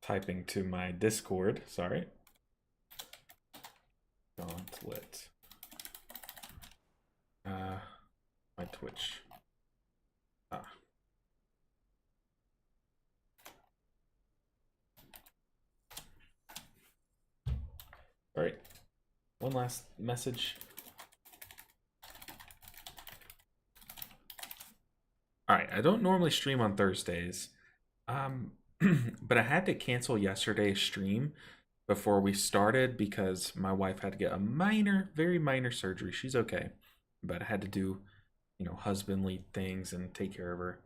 typing to my Discord, sorry. Gauntlet. My Twitch. Ah. All right, one last message. All right, I don't normally stream on Thursdays, but I had to cancel yesterday's stream before we started because my wife had to get a minor, very minor surgery. She's okay, but I had to do, husbandly things and take care of her.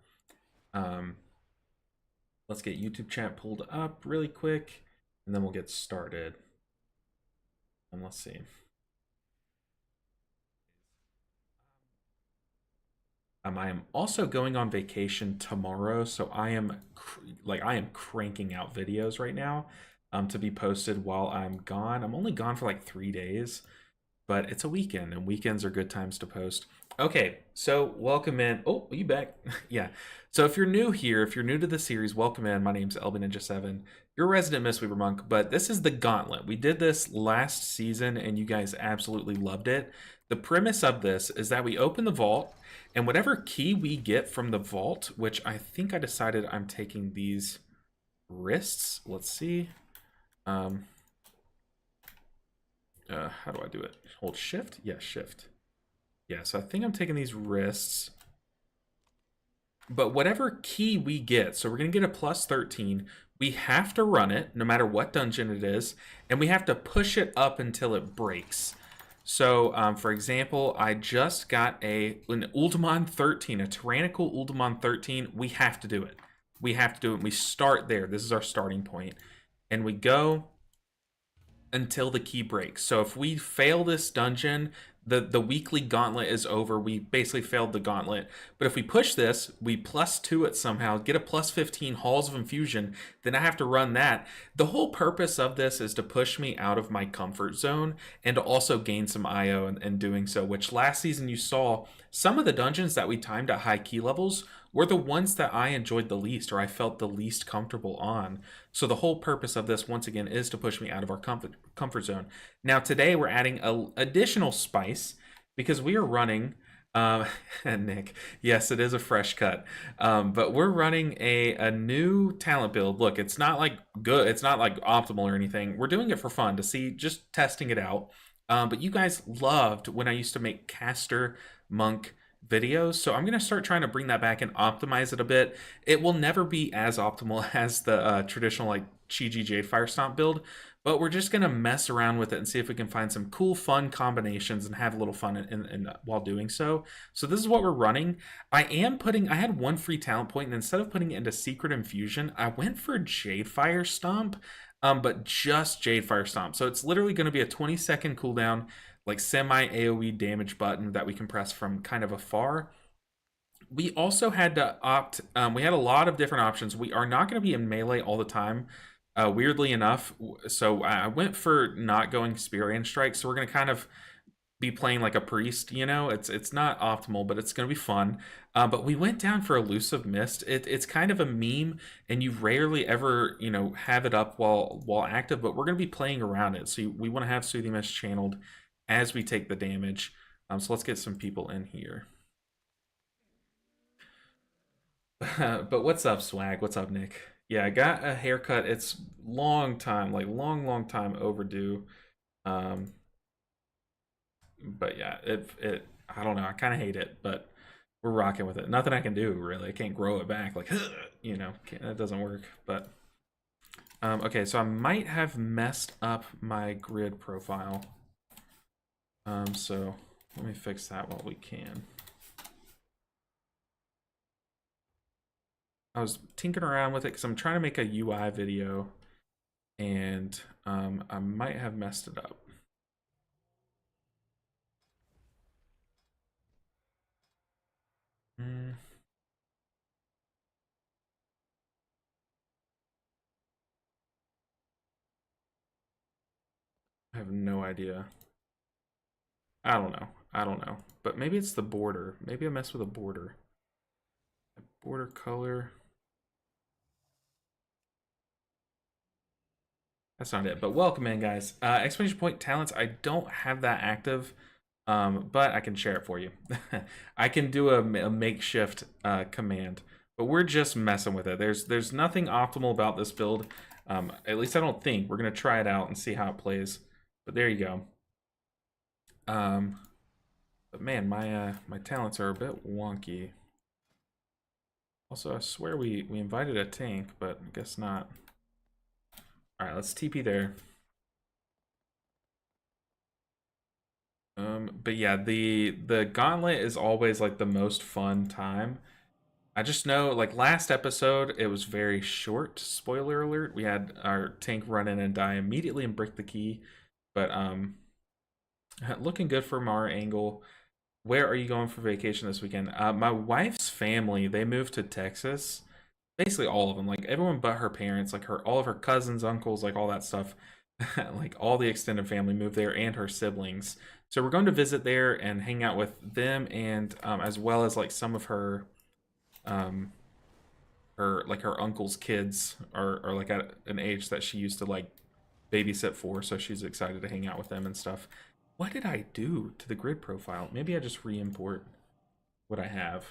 Let's get YouTube chat pulled up really quick, and then we'll get started. And let's see. I am also going on vacation tomorrow, so I am cranking out videos right now to be posted while I'm gone. I'm only gone for like 3 days, but it's a weekend, and weekends are good times to post. Okay, so welcome in. Oh, are you back? Yeah. So if you're new here, if you're new to the series, welcome in. My name's LBNinja7. You're a resident Mistweaver monk, but this is the gauntlet. We did this last season, and you guys absolutely loved it. The premise of this is that we open the vault, and whatever key we get from the vault, which I think I decided I'm taking these wrists. Let's see. How do I do it? Hold shift? Yeah, shift. Yeah, so I think I'm taking these wrists. But whatever key we get, so we're going to get a plus 13. We have to run it, no matter what dungeon it is, and we have to push it up until it breaks. So, for example, I just got an Ultimon 13, a tyrannical Ultimon 13. We have to do it. We have to do it. We start there. This is our starting point. And we go until the key breaks. So if we fail this dungeon, the weekly gauntlet is over. We basically failed the gauntlet. But if we push this, we +2 it somehow, get a +15 Halls of Infusion, then I have to run that. The whole purpose of this is to push me out of my comfort zone and to also gain some IO in doing so, which last season you saw some of the dungeons that we timed at high key levels were the ones that I enjoyed the least or I felt the least comfortable on. So the whole purpose of this, once again, is to push me out of our comfort zone. Now today we're adding an additional spice because we are running, Nick, yes, it is a fresh cut, but we're running a new talent build. Look, it's not like good, it's not like optimal or anything. We're doing it for fun to see, just testing it out. But you guys loved when I used to make caster monk videos, so I'm going to start trying to bring that back and optimize it a bit. It will never be as optimal as the traditional like Chi-Ji Jade Fire Stomp build, but we're just going to mess around with it and see if we can find some cool fun combinations and have a little fun while doing so. So this is what we're running. I had one free talent point, and instead of putting it into Secret Infusion, I went for Jade Fire Stomp, but just Jade Fire Stomp. So it's literally going to be a 20-second cooldown, like semi AoE damage button that we can press from kind of afar. We also had to opt, we had a lot of different options. We are not going to be in melee all the time, weirdly enough. So I went for not going Spear and Strike. So we're going to kind of be playing like a priest, it's not optimal, but it's going to be fun. But we went down for Elusive Mist. It's kind of a meme, and you rarely ever, have it up while active, but we're going to be playing around it. So we want to have Soothing Mist channeled as we take the damage. So let's get some people in here. But what's up, Swag? What's up, Nick? Yeah, I got a haircut. It's long time, like long time overdue. But yeah, I don't know. I kind of hate it, but we're rocking with it. Nothing I can do really. I can't grow it back. Like, that doesn't work. But okay, so I might have messed up my grid profile. So let me fix that while we can. I was tinkering around with it because I'm trying to make a UI video, and I might have messed it up. I have no idea. I don't know. But maybe it's the border. Maybe I messed with a border. Border color. That's not it. But welcome in, guys. Exclamation point talents. I don't have that active, but I can share it for you. I can do a makeshift command, but we're just messing with it. There's nothing optimal about this build. At least I don't think. We're gonna try it out and see how it plays. But there you go. But man, my talents are a bit wonky. Also, I swear we invited a tank, but I guess not. All right, let's TP there. But yeah, the gauntlet is always like the most fun time. I just know, like last episode, it was very short. Spoiler alert: we had our tank run in and die immediately and break the key. But looking good from our angle. Where are you going for vacation this weekend? My wife's family, they moved to Texas. Basically all of them, like everyone but her parents, like all of her cousins, uncles, like all that stuff. Like all the extended family moved there and her siblings. So we're going to visit there and hang out with them and as well as like some of um her uncle's kids are like at an age that she used to like babysit for, so she's excited to hang out with them and stuff. What did I do to the grid profile? Maybe I just re-import what I have.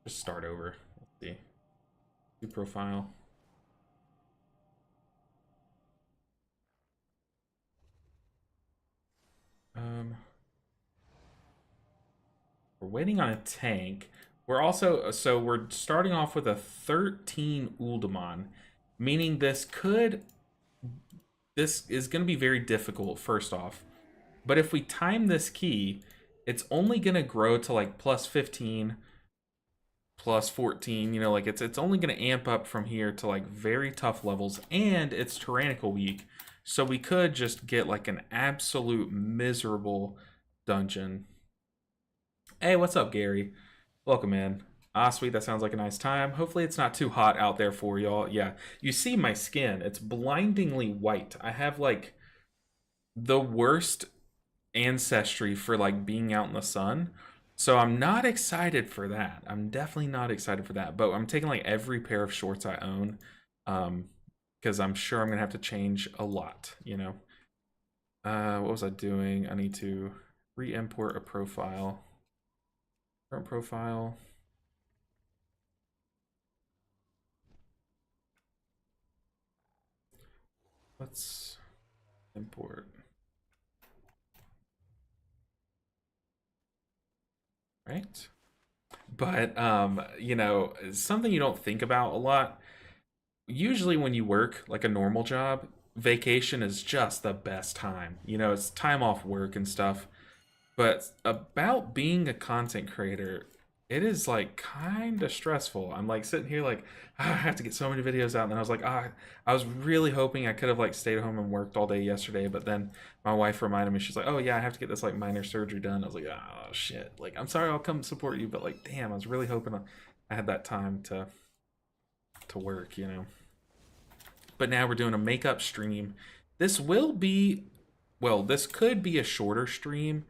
Just start over. Let's see. Do profile. We're waiting on a tank. We're also, so we're starting off with a 13 Uldaman, meaning this is going to be very difficult first off. But if we time this key, it's only going to grow to like plus 15, plus 14, you know, like it's only going to amp up from here to like very tough levels, and it's tyrannical week. So we could just get like an absolute miserable dungeon. Hey, what's up, Gary? Welcome in. Ah, sweet, that sounds like a nice time. Hopefully it's not too hot out there for y'all. Yeah, you see my skin. It's blindingly white. I have like the worst ancestry for like being out in the sun. So I'm not excited for that. I'm definitely not excited for that. But I'm taking like every pair of shorts I own. Because I'm sure I'm gonna have to change a lot, you know. What was I doing? I need to re-import a profile. Current profile. Let's import. Right? But you know, something you don't think about a lot. Usually when you work like a normal job, vacation is just the best time. You know, it's time off work and stuff. But about being a content creator, it is like kind of stressful. I'm like sitting here like, "Ah, I have to get so many videos out." And then I was like, I was really hoping I could have like stayed home and worked all day yesterday. But then my wife reminded me, she's like, oh yeah, I have to get this like minor surgery done. I was like, oh shit. Like, I'm sorry, I'll come support you. But like, damn, I was really hoping I had that time to work, you know. But now we're doing a makeup stream. This will be, well, this could be a shorter stream.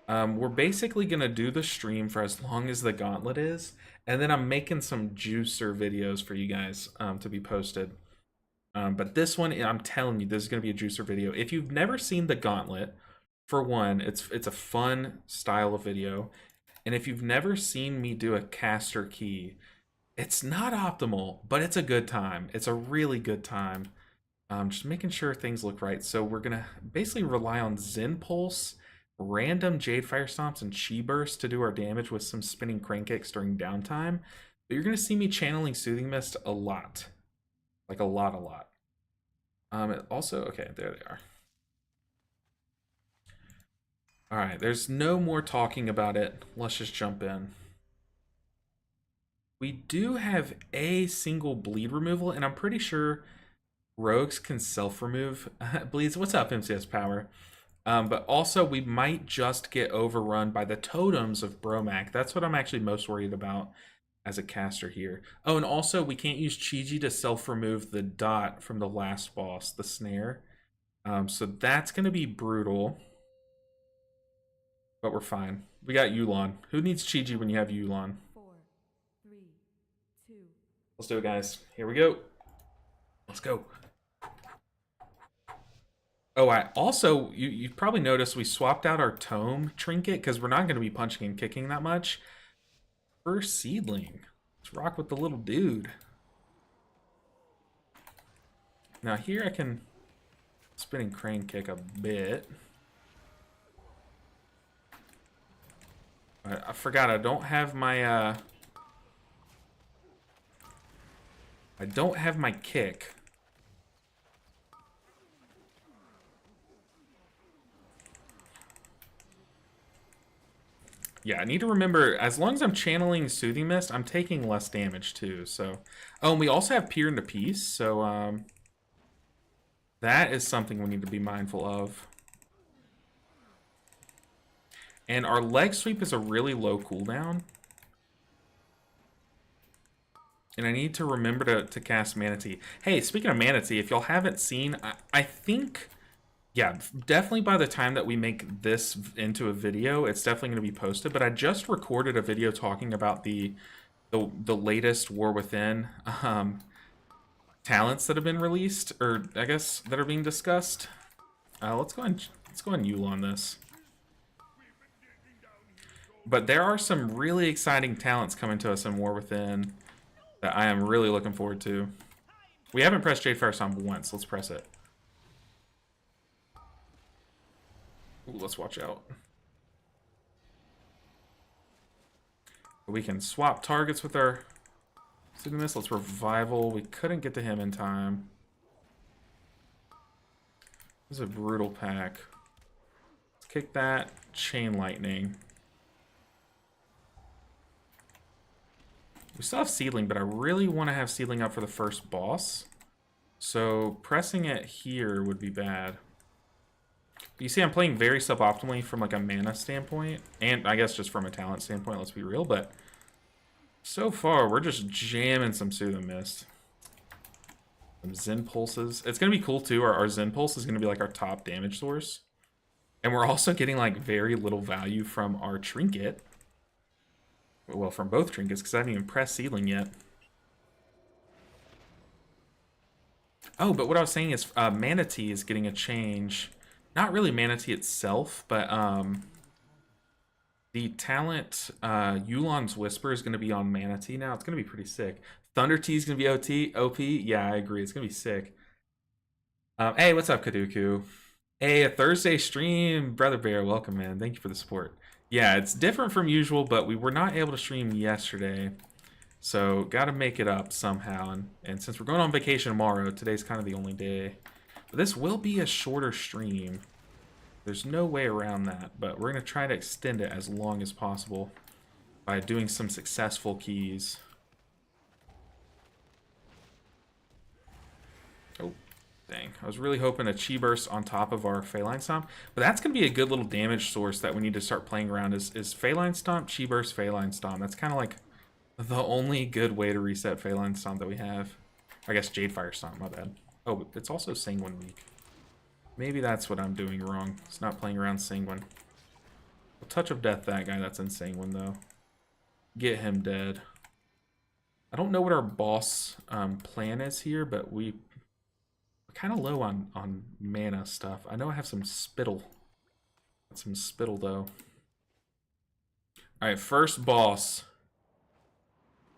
We're basically gonna do the stream for as long as the gauntlet is, and then I'm making some juicer videos for you guys to be posted. But this one, I'm telling you, this is gonna be a juicer video. If you've never seen the gauntlet, for one, it's a fun style of video, and if you've never seen me do a caster key, it's not optimal, but it's a good time. It's a really good time. Just making sure things look right. So we're gonna basically rely on Zen Pulse, random Jade Fire Stomps, and Chi Burst to do our damage with some spinning Crane Kicks during downtime. But you're gonna see me channeling Soothing Mist a lot. Like a lot. It also, okay, there they are. Alright, there's no more talking about it. Let's just jump in. We do have a single bleed removal, and I'm pretty sure rogues can self-remove bleeds. What's up, MCS Power? But also, we might just get overrun by the totems of Bromac. That's what I'm actually most worried about as a caster here. Oh, and also, we can't use Chi-Ji to self-remove the dot from the last boss, the snare. So that's going to be brutal. But we're fine. We got Yu'lon. Who needs Chi-Ji when you have Yu'lon? 4, 3, 2. Let's do it, guys. Here we go. Let's go. Oh, I also, you've probably noticed we swapped out our tome trinket because we're not going to be punching and kicking that much. First seedling. Let's rock with the little dude. Now here I can spinning crane kick a bit. I forgot I don't have my kick. Yeah, I need to remember, as long as I'm channeling Soothing Mist, I'm taking less damage too, so... Oh, and we also have Peer into Peace, so, that is something we need to be mindful of. And our leg sweep is a really low cooldown. And I need to remember to cast Manatee. Hey, speaking of Manatee, if y'all haven't seen, I think... Yeah, definitely by the time that we make this into a video, it's definitely going to be posted. But I just recorded a video talking about the latest War Within talents that have been released, or I guess that are being discussed. Let's go and Yule on this. But there are some really exciting talents coming to us in War Within that I am really looking forward to. We haven't pressed Jadefire Stomp once. Let's press it. Ooh, let's watch out. We can swap targets with our Soothing Mist. Let's Revival. We couldn't get to him in time. This is a brutal pack. Let's kick that. Chain Lightning. We still have Seedling, but I really want to have Seedling up for the first boss. So pressing it here would be bad. You see, I'm playing very suboptimally from like a mana standpoint, and I guess just from a talent standpoint, let's be real, but so far, we're just jamming some Soothing Mist. Some Zen Pulses. It's going to be cool, too. Our Zen Pulse is going to be like our top damage source. And we're also getting like very little value from our Trinket. Well, from both Trinkets, because I haven't even pressed Seedling yet. Oh, but what I was saying is Manatee is getting a change. Not really Manatee itself, but the talent Yulon's Whisper is going to be on Manatee now. It's going to be pretty sick. Thunder Tea is going to be OP. Yeah, I agree. It's going to be sick. Hey, what's up, Kaduku? Hey, a Thursday stream. Brother Bear, welcome, man. Thank you for the support. Yeah, it's different from usual, but we were not able to stream yesterday. So, got to make it up somehow. And since we're going on vacation tomorrow, today's kind of the only day. But this will be a shorter stream. There's no way around that, but we're going to try to extend it as long as possible by doing some successful keys. Oh, dang. I was really hoping a Chi Burst on top of our Phalanx Stomp, but that's going to be a good little damage source that we need to start playing around is Phalanx Stomp, Chi Burst, Phalanx Stomp. That's kind of like the only good way to reset Phalanx Stomp that we have. I guess Jadefire Stomp, my bad. Oh, but it's also Sanguine weak. Maybe that's what I'm doing wrong. It's not playing around Sanguine. A touch of death, that guy that's in Sanguine, though. Get him dead. I don't know what our boss plan is here, but we're kind of low on mana stuff. I know I have some Spittle. Got some Spittle, though. Alright, first boss.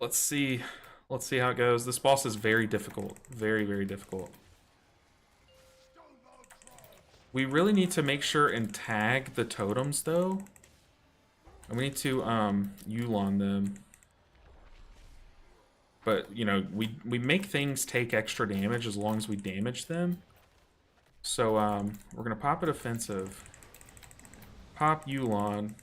Let's see how it goes. This boss is very difficult. Very, very difficult. We really need to make sure and tag the totems, though. And we need to Yulon them. But, you know, we make things take extra damage as long as we damage them. So, we're going to pop a defensive. Pop Yulon.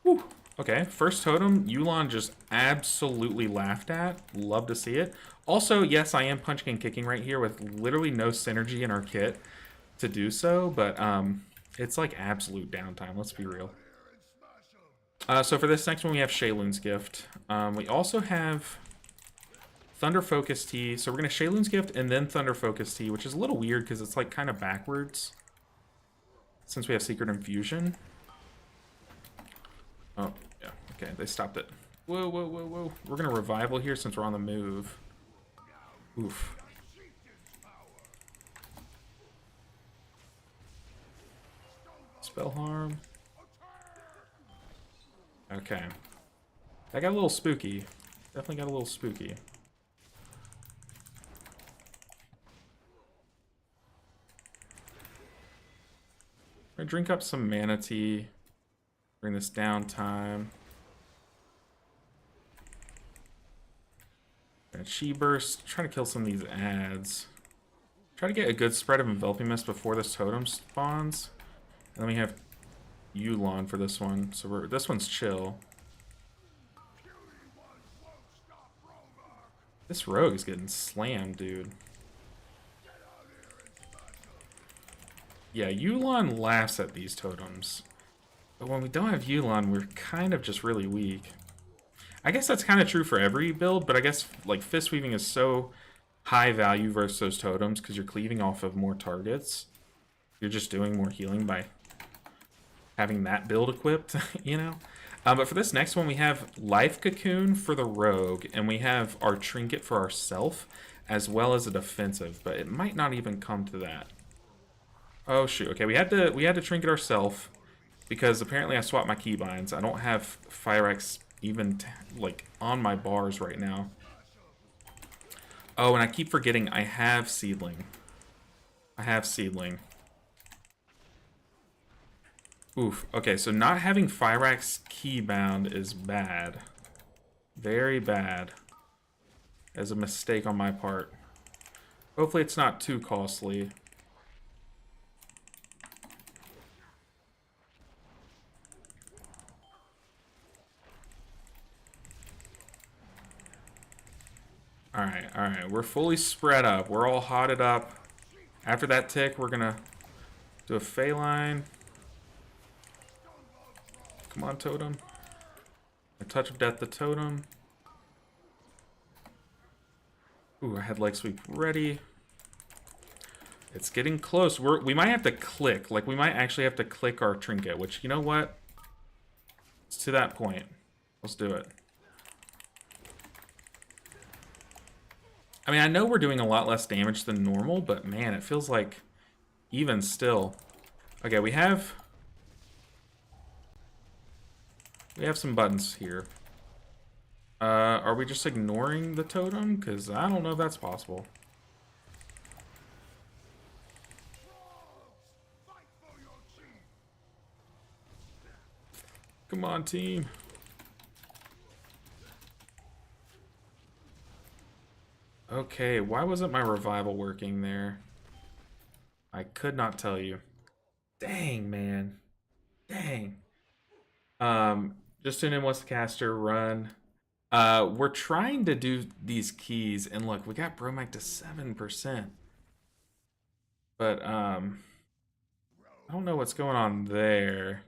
Whew. Okay, first totem, Yulon just absolutely laughed at. Love to see it. Also, yes, I am punching and kicking right here with literally no synergy in our kit to do so, but it's like absolute downtime, let's be real. So for this next one, we have Shayloon's Gift. We also have Thunder Focus Tea. So we're going to Shayloon's Gift and then Thunder Focus Tea, which is a little weird because it's like kind of backwards since we have Secret Infusion. Oh, yeah. Okay, they stopped it. Whoa, whoa, whoa, whoa. We're gonna revival here since we're on the move. Oof. Spell harm. Okay. That got a little spooky. Definitely got a little spooky. I'm gonna drink up some mana tea. Bring this down time. Chi burst. Trying to kill some of these ads. Try to get a good spread of enveloping mist before this totem spawns. And then we have Yulon for this one. So this one's chill. This rogue is getting slammed, dude. Yeah, Yulon laughs at these totems. But when we don't have Yulon, we're kind of just really weak. I guess that's kind of true for every build, but I guess like Fist Weaving is so high value versus those totems because you're cleaving off of more targets. You're just doing more healing by having that build equipped, you know? But for this next one, we have Life Cocoon for the Rogue, and we have our Trinket for ourself, as well as a defensive, but it might not even come to that. Oh shoot, okay, we had to Trinket ourselves, because apparently I swapped my keybinds. I don't have Fyrex even like on my bars right now. Oh, and I keep forgetting I have Seedling. I have Seedling. Oof. Okay, so not having Fyrax keybound is bad. Very bad. As a mistake on my part. Hopefully it's not too costly. Alright. We're fully spread up. We're all hotted up. After that tick, we're gonna do a Phaline. Come on, totem. A touch of death, the totem. Ooh, I had leg sweep ready. It's getting close. We might have to click. Like, we might actually have to click our trinket, which, you know what? It's to that point. Let's do it. I mean, I know we're doing a lot less damage than normal, but man, it feels like even still. Okay, we have some buttons here. Are we just ignoring the totem? Because I don't know if that's possible. Come on, team. Okay, why wasn't my revival working there? I could not tell you. Dang, man. Dang. Just tune in, what's the caster, run. We're trying to do these keys, and look, we got Bromag to 7%. But, I don't know what's going on there.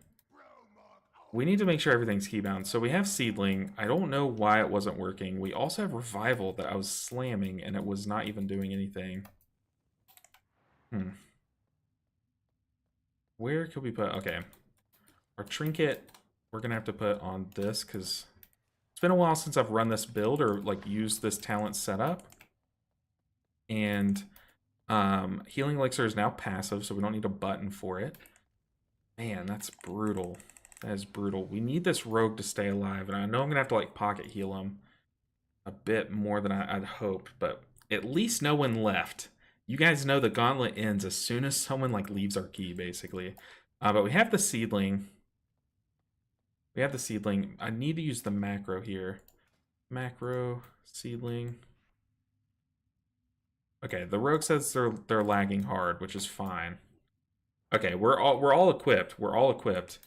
We need to make sure everything's keybound. So we have Seedling. I don't know why it wasn't working. We also have Revival that I was slamming, and it was not even doing anything. Where could we put... Okay. Our Trinket, we're going to have to put on this, because it's been a while since I've run this build or, like, used this talent setup. And Healing Elixir is now passive, so we don't need a button for it. Man, that's brutal. That is brutal. We need this rogue to stay alive, and I know I'm gonna have to like pocket heal him a bit more than I'd hoped, but at least no one left. You guys know the gauntlet ends as soon as someone like leaves our key, basically. But we have the Seedling. We have the Seedling. I need to use the macro here. Macro, Seedling. Okay, the rogue says they're lagging hard, which is fine. Okay, we're all equipped. We're all equipped.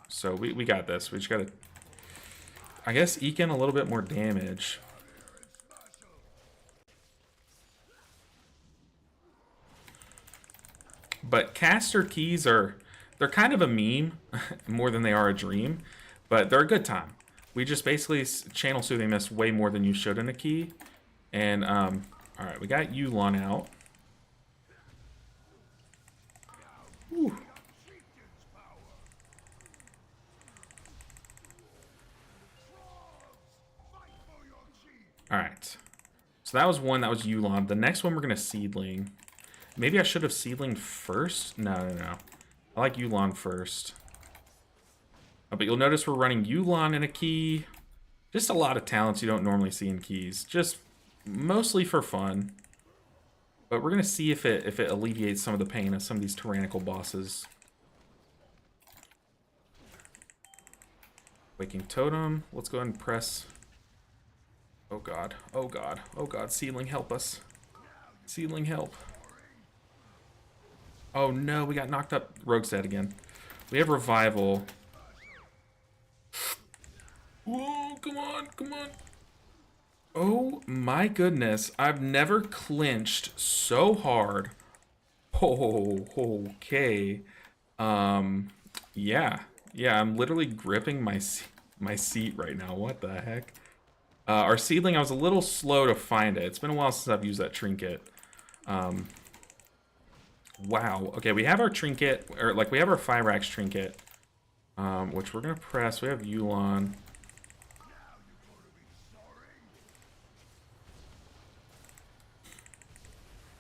So we got this. We just gotta, I guess, eke in a little bit more damage. But caster keys they're kind of a meme more than they are a dream, but they're a good time. We just basically channel Soothing Mist way more than you should in a key. And, alright, we got Yulon out. Whew. Alright. So that was one. That was Yulon. The next one we're going to Seedling. Maybe I should have Seedling first? No. I like Yulon first. But you'll notice we're running Yulon in a key. Just a lot of talents you don't normally see in keys. Just mostly for fun. But we're going to see if it alleviates some of the pain of some of these tyrannical bosses. Waking Totem. Let's go ahead and press. Oh god. Oh god. Oh god. Seedling, help us. Seedling, help. Oh no, we got knocked up. Rogue's dead again. We have Revival. Whoa, come on, come on. Oh my goodness. I've never clinched so hard. Oh, okay. Yeah. Yeah, I'm literally gripping my seat right now. What the heck? Our Seedling, I was a little slow to find it. It's been a while since I've used that trinket. Wow. Okay, we have our trinket, or like we have our Fyrax trinket, which we're gonna press. We have Yulon.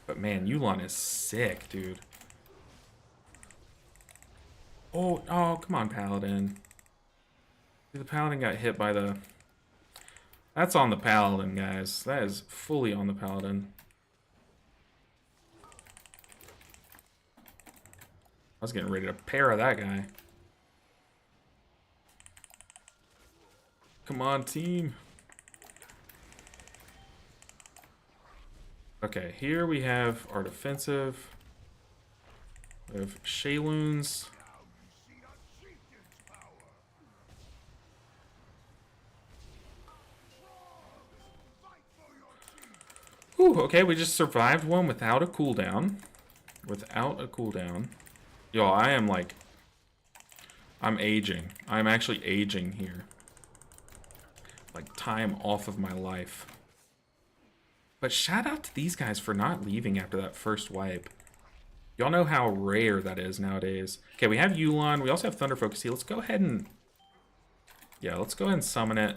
But man, Yulon is sick, dude. Oh, come on, Paladin. The Paladin got hit by the... That's on the Paladin, guys. That is fully on the Paladin. I was getting ready to para that guy. Come on, team. Okay, here we have our defensive. We have Shayloons. Ooh, okay, we just survived one without a cooldown. Without a cooldown. Yo, I am like... I'm aging. I'm actually aging here. Like, time off of my life. But shout out to these guys for not leaving after that first wipe. Y'all know how rare that is nowadays. Okay, we have Yulon. We also have Thunder Focus Heal. Let's go ahead and... Yeah, let's go ahead and summon it.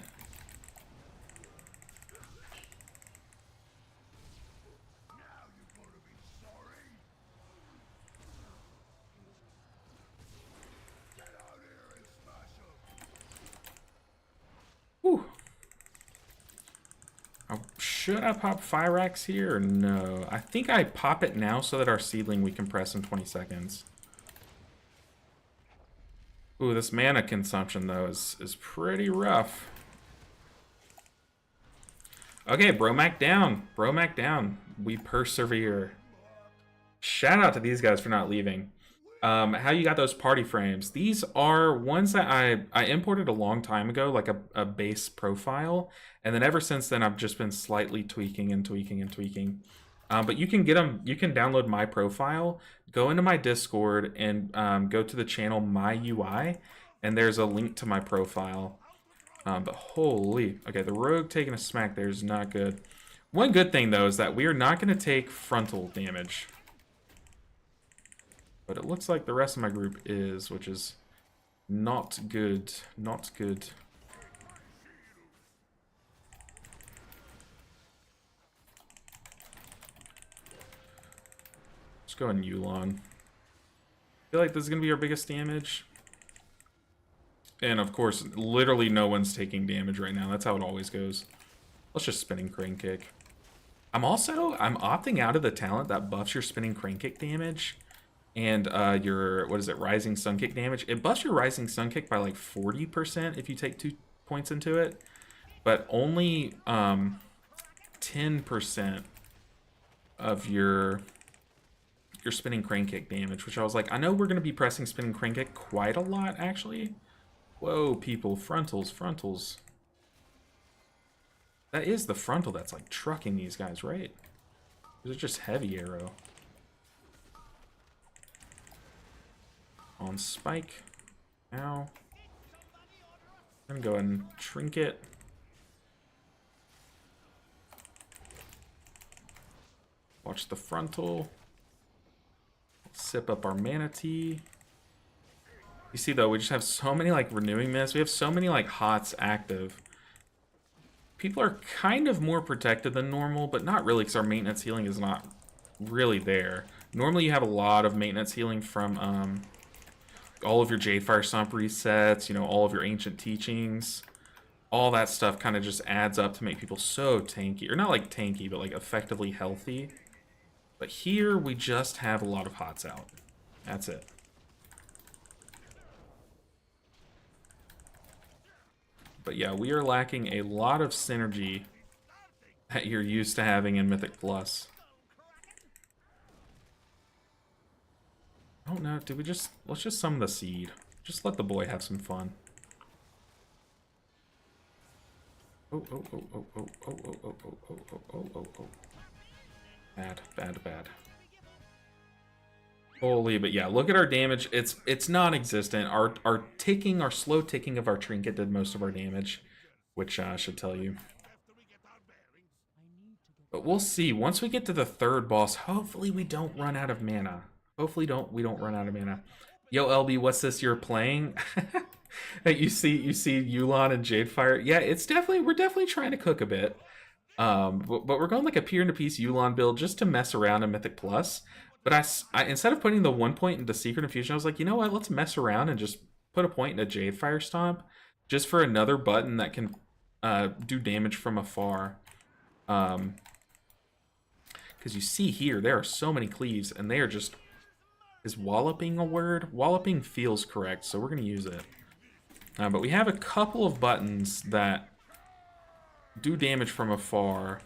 Whew. Should I pop Fyrax here or no? I think I pop it now so that our Seedling we can press in 20 seconds. Ooh, this mana consumption though is pretty rough. Okay, Bromac down. Bromac down. We persevere. Shout out to these guys for not leaving. How you got those party frames? These are ones that I imported a long time ago, like a base profile, and then ever since then I've just been slightly tweaking and tweaking and tweaking. But you can get them. You can download my profile, go into my Discord, and go to the channel My UI, and there's a link to my profile. But holy, okay, the rogue taking a smack there is not good. One good thing though is that we are not going to take frontal damage. But it looks like the rest of my group is, which is not good. Not good. Let's go in Yulon. I feel like this is going to be our biggest damage. And of course, literally no one's taking damage right now. That's how it always goes. Let's just Spinning Crane Kick. I'm opting out of the talent that buffs your Spinning Crane Kick damage. And your, what is it, Rising Sun Kick damage. It buffs your Rising Sun Kick by like 40% if you take 2 points into it. But only 10% of your Spinning Crane Kick damage. Which I was like, I know we're going to be pressing Spinning Crane Kick quite a lot, actually. Whoa, people. Frontals, frontals. That is the frontal that's like trucking these guys, right? Or is it just heavy arrow? On Spike. Now. I'm gonna go and Trinket. Watch the frontal. Sip up our Mana Tea. You see though, we just have so many like Renewing Mist. We have so many like HOTS active. People are kind of more protected than normal, but not really, because our maintenance healing is not really there. Normally you have a lot of maintenance healing from all of your Jadefire Stomp resets, you know, all of your ancient teachings. All that stuff kind of just adds up to make people so tanky. Or not like tanky, but like effectively healthy. But here we just have a lot of hots out. That's it. But yeah, we are lacking a lot of synergy that you're used to having in Mythic Plus. Oh no, did we just... Let's just summon the seed. Just let the boy have some fun. Oh, oh, oh, oh, oh, oh, oh, oh, oh, oh, oh, oh, oh, oh. Bad, bad, bad. Holy, but yeah, look at our damage. It's non-existent. Our ticking, our slow ticking of our trinket did most of our damage, which should tell you. But we'll see. Once we get to the third boss, hopefully we don't run out of mana. Hopefully we don't run out of mana. Yo, LB, what's this you're playing? you see Yu'lon and Jadefire. Yeah, we're definitely trying to cook a bit. But we're going like a peer-to-piece Yu'lon build just to mess around in Mythic Plus. But I instead of putting the 1 point into Secret Infusion, I was like, you know what? Let's mess around and just put a point into Jadefire Stomp, just for another button that can do damage from afar. Because you see here, there are so many cleaves, and they are just... Is walloping a word? Walloping feels correct, so we're going to use it. But we have a couple of buttons that do damage from afar,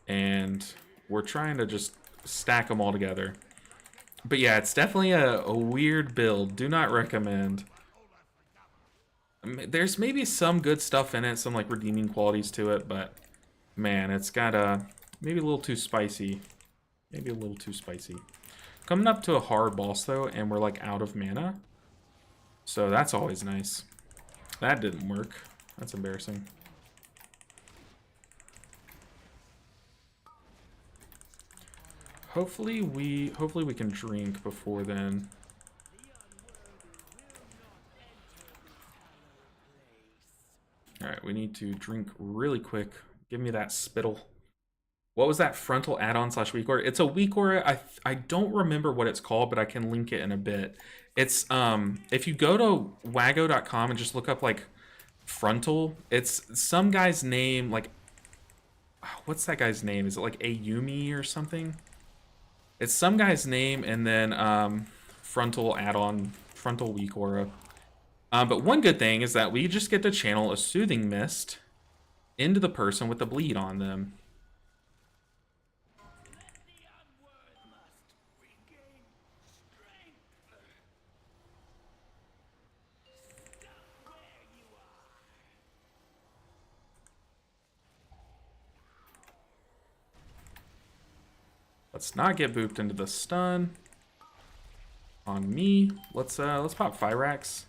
and we're trying to just stack them all together. But yeah, it's definitely a weird build. Do not recommend. There's maybe some good stuff in it, some like redeeming qualities to it, but man, it's got maybe a little too spicy. Maybe a little too spicy. Coming up to a hard boss though, and we're like out of mana. So that's always nice. That didn't work. That's embarrassing. Hopefully we can drink before then. Alright, we need to drink really quick. Give me that spittle. What was that frontal add-on / weak aura? It's a weak aura. I don't remember what it's called, but I can link it in a bit. It's if you go to wago.com and just look up like frontal, it's some guy's name, like what's that guy's name? Is it like Ayumi or something? It's some guy's name and then frontal add-on, frontal weak aura. But one good thing is that we just get to channel a soothing mist into the person with the bleed on them. Let's not get booped into the stun. On me. Let's pop Fyrax.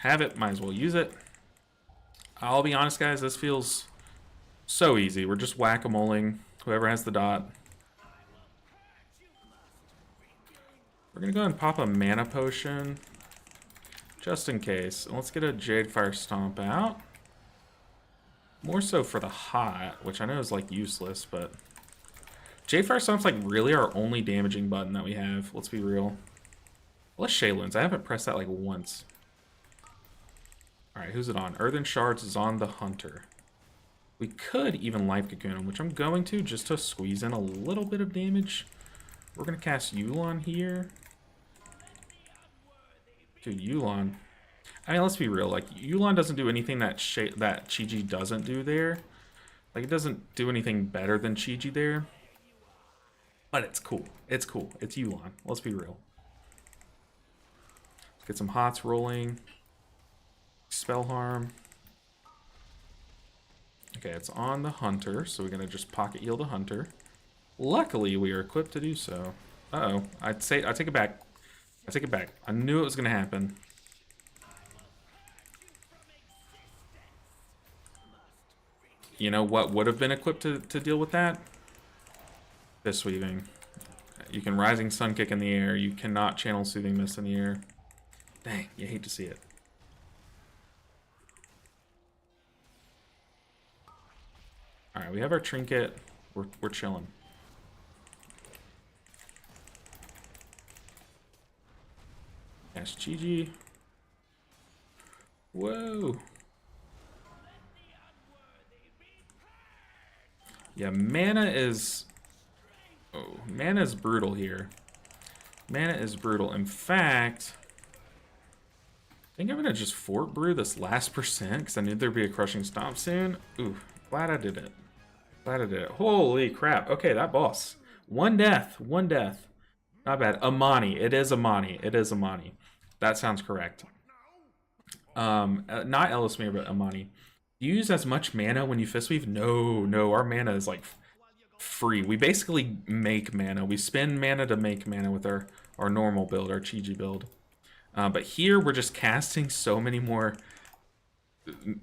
Have it, might as well use it. I'll be honest, guys, this feels so easy. We're just whack-a-moling whoever has the dot. We're gonna go ahead and pop a mana potion, just in case. And let's get a Jadefire Stomp out. More so for the hot, which I know is like useless, but Jadefire Stomp's like really our only damaging button that we have. Let's be real. Let's Shaylins. I haven't pressed that like once. Alright, who's it on? Earthen Shards is on the Hunter. We could even Life Cocoon him, which I'm going to just to squeeze in a little bit of damage. We're going to cast Yu'lon here. Dude, Yu'lon. I mean, let's be real. Like, Yu'lon doesn't do anything that Chi-Ji doesn't do there. Like, it doesn't do anything better than Chi-Ji there. But it's cool. It's cool. It's Yu'lon. Let's be real. Let's get some hots rolling. Spell harm. Okay, it's on the Hunter, so we're gonna just pocket heal the Hunter. Luckily, we are equipped to do so. Uh-oh. I take it back. I take it back. I knew it was gonna happen. You know what would have been equipped to deal with that? Fist weaving. You can Rising Sun Kick in the air. You cannot channel Soothing Mist in the air. Dang, you hate to see it. Alright, we have our trinket. We're chilling. Cast Gigi. Whoa. Yeah, mana is... Oh, mana is brutal here. Mana is brutal. In fact, I think I'm going to just Fort Brew this last percent because I knew there'd be a Crushing Stomp soon. Ooh, glad I did it. Glad I did it. Holy crap. Okay, that boss. One death. One death. Not bad. Amani. It is Amani. It is Amani. That sounds correct. Not Ellismere, but Amani. Do you use as much mana when you Fistweave? No. Our mana is like free. We basically make mana. We spend mana to make mana with our normal build, our Chi-Ji build. But here we're just casting so many more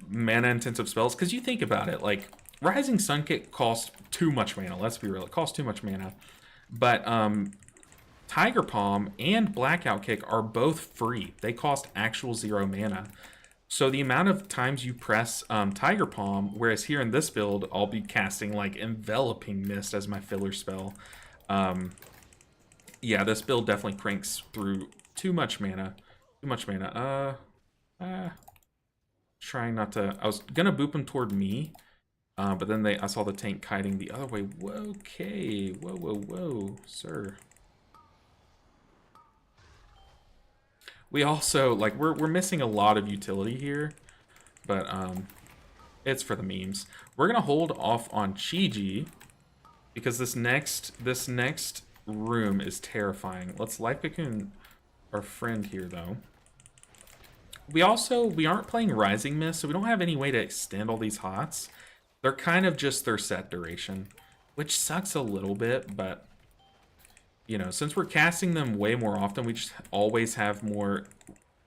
mana-intensive spells. Because you think about it, like, Rising Sun Kick costs too much mana. Let's be real. It costs too much mana. But Tiger Palm and Blackout Kick are both free. They cost actual 0 mana. So the amount of times you press Tiger Palm, whereas here in this build, I'll be casting like Enveloping Mist as my filler spell. Yeah, this build definitely cranks through too much mana. Too much mana. Trying not to... I was gonna boop him toward me, but then I saw the tank kiting the other way. Whoa, okay. Whoa, sir. We also, like, we're missing a lot of utility here, but it's for the memes. We're gonna hold off on Chi-Ji because this next room is terrifying. Let's Life Cocoon our friend here, though. We aren't playing Rising Mist, so we don't have any way to extend all these hots. They're kind of just their set duration, which sucks a little bit, but you know, since we're casting them way more often, we just always have more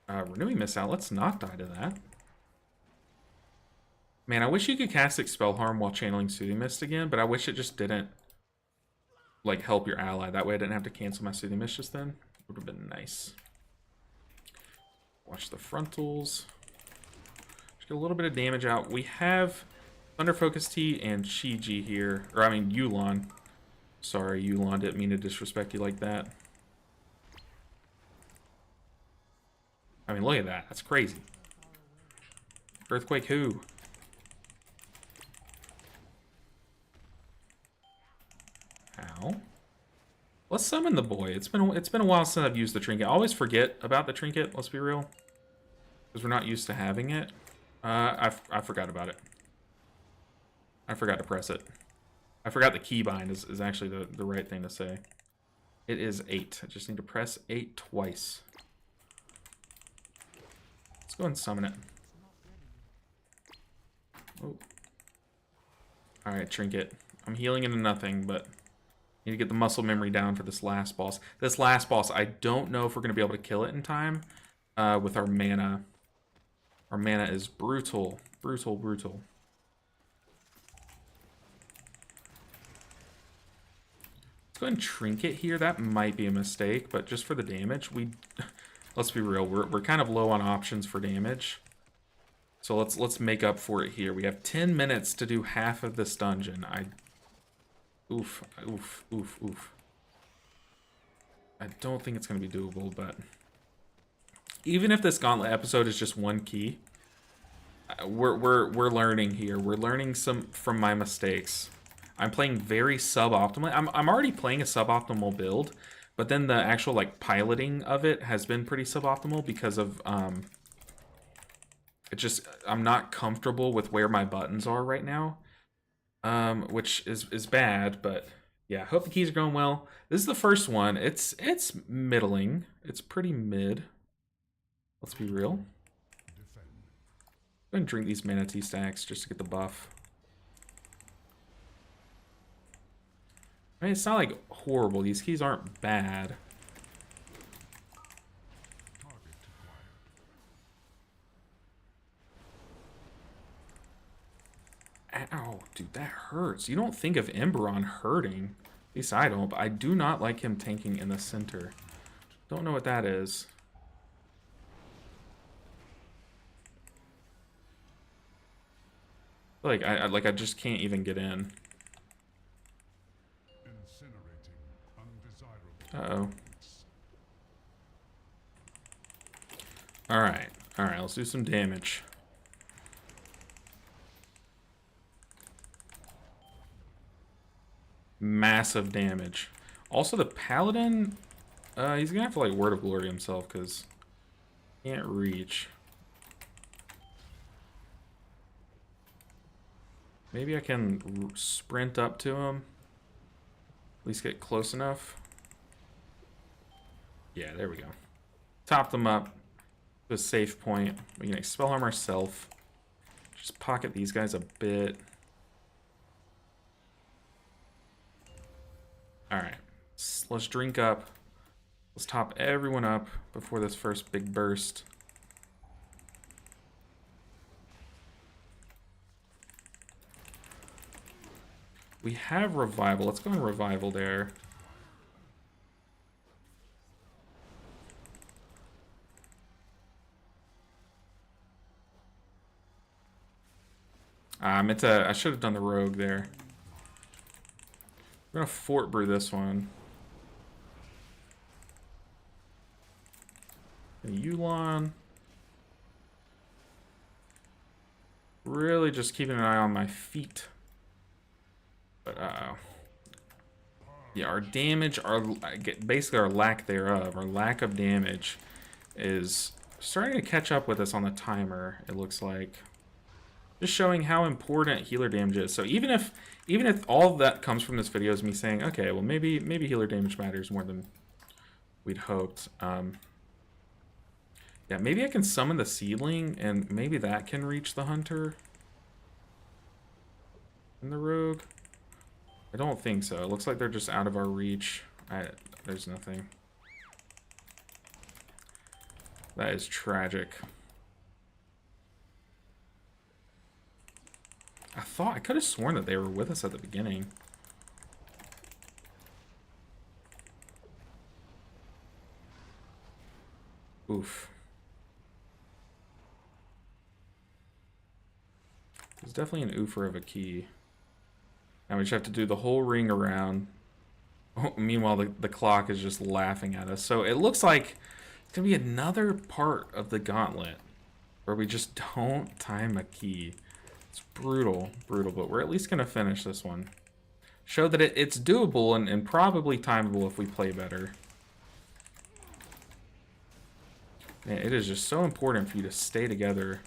Renewing Mist out. Let's not die to that. Man, I wish you could cast Expel Harm while channeling Soothing Mist again, but I wish it just didn't, like, help your ally. That way I didn't have to cancel my Soothing Mist just then. Would have been nice. Watch the frontals. Just get a little bit of damage out. We have Thunder Focus Tea and Chi-Ji here. Or, I mean, Yulon. Sorry, Yulon, didn't mean to disrespect you like that. I mean, look at that. That's crazy. Earthquake who? Ow. Let's summon the boy. It's been a while since I've used the trinket. I always forget about the trinket, let's be real. Because we're not used to having it. I forgot about it. I forgot to press it. I forgot the keybind is actually the right thing to say. It is 8. I just need to press 8 twice. Let's go and summon it. Oh. Alright, trinket. I'm healing into nothing, but need to get the muscle memory down for this last boss. This last boss, I don't know if we're going to be able to kill it in time with our mana. Our mana is brutal. Brutal. Let's go ahead and trinket here. That might be a mistake, but just for the damage, let's be real. We're kind of low on options for damage. So let's make up for it here. We have 10 minutes to do half of this dungeon. Oof. I don't think it's going to be doable, but even if this gauntlet episode is just one key, we're learning here. We're learning some from my mistakes. I'm playing very suboptimally. I'm already playing a suboptimal build, but then the actual like piloting of it has been pretty suboptimal because of I'm not comfortable with where my buttons are right now. Which is bad, but yeah, hope the keys are going well. This is the first one. It's middling. It's pretty mid. Let's be real. I'm gonna drink these mana tea stacks just to get the buff. I mean, it's not like horrible. These keys aren't bad. Ow, dude, that hurts. You don't think of Emberon hurting. At least I don't, but I do not like him tanking in the center. Don't know what that is. Like I just can't even get in. Uh-oh. Alright. Alright, let's do some damage. Massive damage. Also, the Paladin, he's gonna have to, like, Word of Glory himself, because he can't reach. Maybe I can sprint up to him. At least get close enough. Yeah, there we go. Top them up to a safe point. We can expel harm ourselves. Just pocket these guys a bit. Alright. Let's drink up. Let's top everyone up before this first big burst. We have revival. Let's go on revival there. I should have done the rogue there. We're gonna fort brew this one. Yulon. Really just keeping an eye on my feet. But, yeah, our damage, basically our lack thereof, our lack of damage is starting to catch up with us on the timer, it looks like. Just showing how important healer damage is. So even if all that comes from this video is me saying, okay, well maybe healer damage matters more than we'd hoped. Yeah, maybe I can summon the seedling and maybe that can reach the hunter and the rogue. I don't think so. It looks like they're just out of our reach. There's nothing. That is tragic. I could have sworn that they were with us at the beginning. Oof. There's definitely an oofer of a key. And we just have to do the whole ring around. Oh, meanwhile, the clock is just laughing at us. So it looks like it's going to be another part of the gauntlet where we just don't time a key. It's brutal, brutal, but we're at least going to finish this one. Show that it's doable and probably timeable if we play better. Man, it is just so important for you to stay together.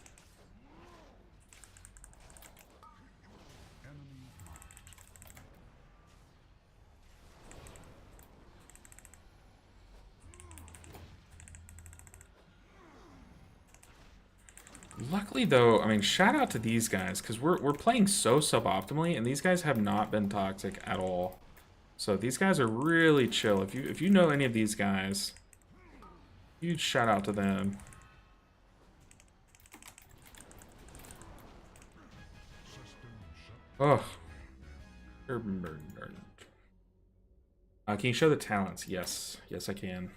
Luckily, though, I mean, shout out to these guys, because we're playing so suboptimally, and these guys have not been toxic at all. So these guys are really chill. If you know any of these guys, huge shout out to them. Oh. Can you show the talents? Yes. Yes, I can.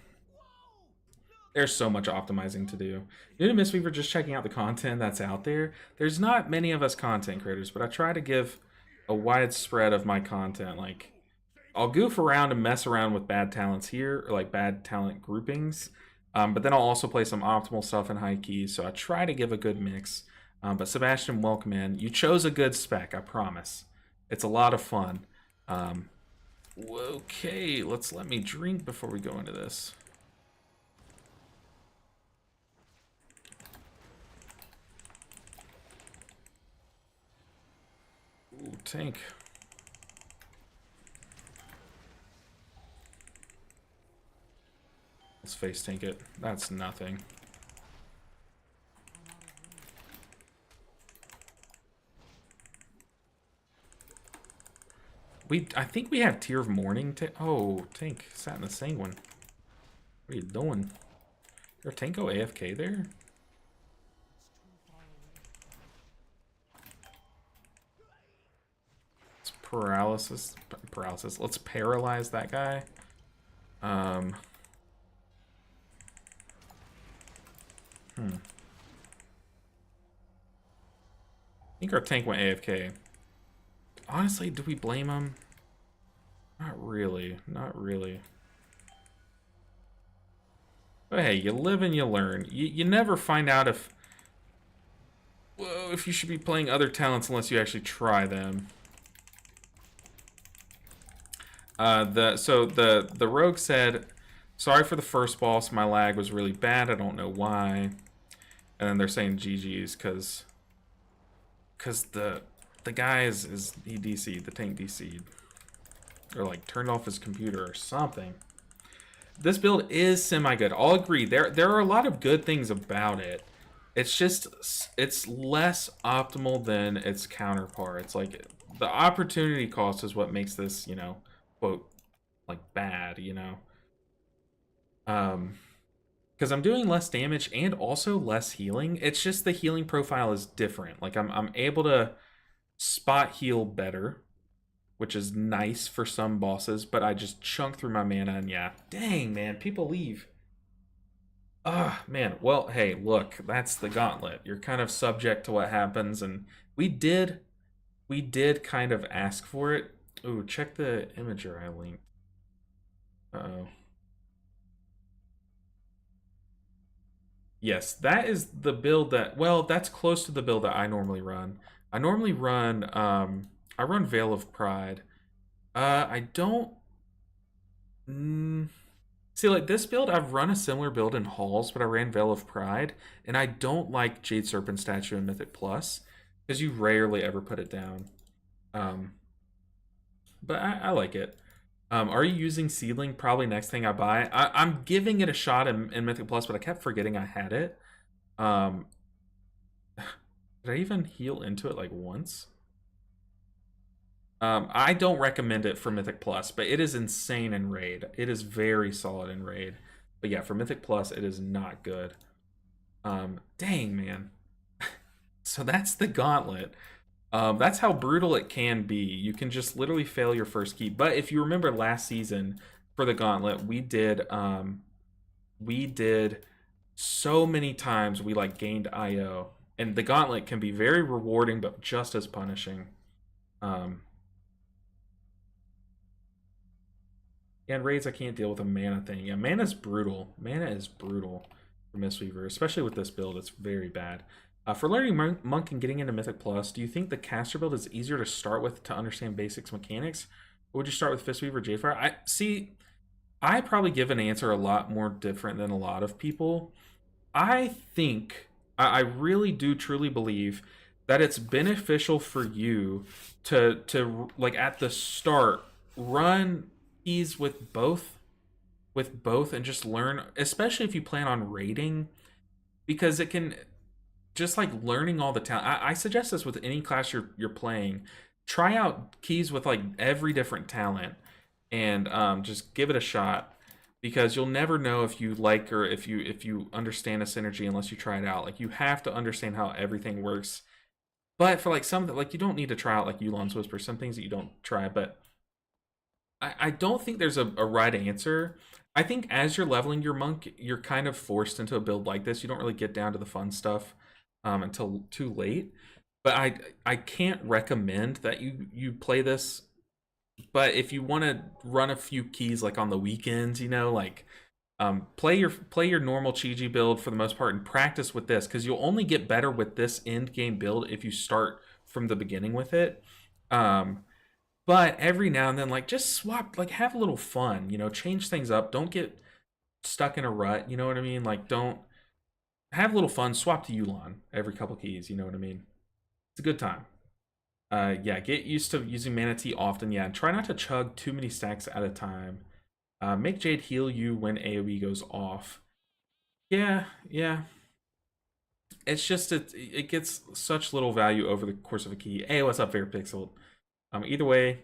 There's so much optimizing to do. New to Mistweaver, just checking out the content that's out there. There's not many of us content creators, but I try to give a wide spread of my content. Like, I'll goof around and mess around with bad talents here, or like bad talent groupings. But then I'll also play some optimal stuff in high keys, so I try to give a good mix. But Sebastian, welcome in. You chose a good spec, I promise. It's a lot of fun. Okay, let me drink before we go into this. Ooh, tank. Let's face tank it. That's nothing. I think we have Tear of Mourning. Oh, tank sat in the Sanguine. What are you doing? Your tank go AFK there? It's paralysis. Let's paralyze that guy. I think think our tank went AFK. Honestly, do we blame him? Not really. Not really. But hey, you live and you learn. You never find out if you should be playing other talents unless you actually try them. The rogue said, sorry for the first boss, my lag was really bad, I don't know why. And then they're saying GG's because the guy he DC'd, the tank DC'd. Or like turned off his computer or something. This build is semi-good. I'll agree. There are a lot of good things about it. It's just, it's less optimal than its counterparts. Like, the opportunity cost is what makes this, you know, quote, like, bad, you know? Because I'm doing less damage and also less healing. It's just the healing profile is different. Like, I'm able to spot heal better, which is nice for some bosses, but I just chunk through my mana, and yeah. Dang, man, people leave. Ah, man. Well, hey, look, that's the gauntlet. You're kind of subject to what happens, and we did kind of ask for it. Ooh, check the imager I linked. Uh-oh. Yes, that is the build that, well, that's close to the build that I normally run. I normally run, I run Veil of Pride. I don't... See, like, this build, I've run a similar build in Halls, but I ran Veil of Pride, and I don't like Jade Serpent Statue in Mythic Plus, because you rarely ever put it down. But I like it. Are you using Seedling? Probably next thing I buy. I'm giving it a shot in Mythic Plus, but I kept forgetting I had it. Did I even heal into it, like, once? I don't recommend it for Mythic Plus, but it is insane in Raid. It is very solid in Raid. But yeah, for Mythic Plus, it is not good. Dang, man. So that's the gauntlet. That's how brutal it can be. You can just literally fail your first key. But if you remember last season for the gauntlet, we did so many times we like gained IO. And the gauntlet can be very rewarding, but just as punishing. And raids, I can't deal with a mana thing. Yeah, mana's brutal. Mana is brutal for Mistweaver, especially with this build. It's very bad. For learning Monk and getting into Mythic Plus, do you think the caster build is easier to start with to understand basics mechanics? Or would you start with Fistweaver, Jfire? I probably give an answer a lot more different than a lot of people. I think, I really do truly believe that it's beneficial for you to like at the start run keys with both and just learn, especially if you plan on raiding, because it can just like learning all the talent. I suggest this with any class you're playing. Try out keys with like every different talent and just give it a shot, because you'll never know if you like or if you understand a synergy unless you try it out. Like, you have to understand how everything works. But for like some, like, you don't need to try out like Yu'lon's Whisper, some things that you don't try, but I don't think there's a right answer. I think as you're leveling your monk, you're kind of forced into a build like this. You don't really get down to the fun stuff until too late. But I can't recommend that you play this. But if you want to run a few keys like on the weekends, you know, like play your normal Chi-Ji build for the most part and practice with this, because you'll only get better with this end game build if you start from the beginning with it. But every now and then, like, just swap, like, have a little fun, you know, change things up. Don't get stuck in a rut, you know what I mean? Like, don't have a little fun, swap to Yu'lon every couple keys, you know what I mean? It's a good time. Yeah, get used to using Mana Tea often, yeah, and try not to chug too many stacks at a time. Make Jade heal you when AoE goes off. Yeah. It's just, it gets such little value over the course of a key. Hey, what's up, Fairpixel? Either way,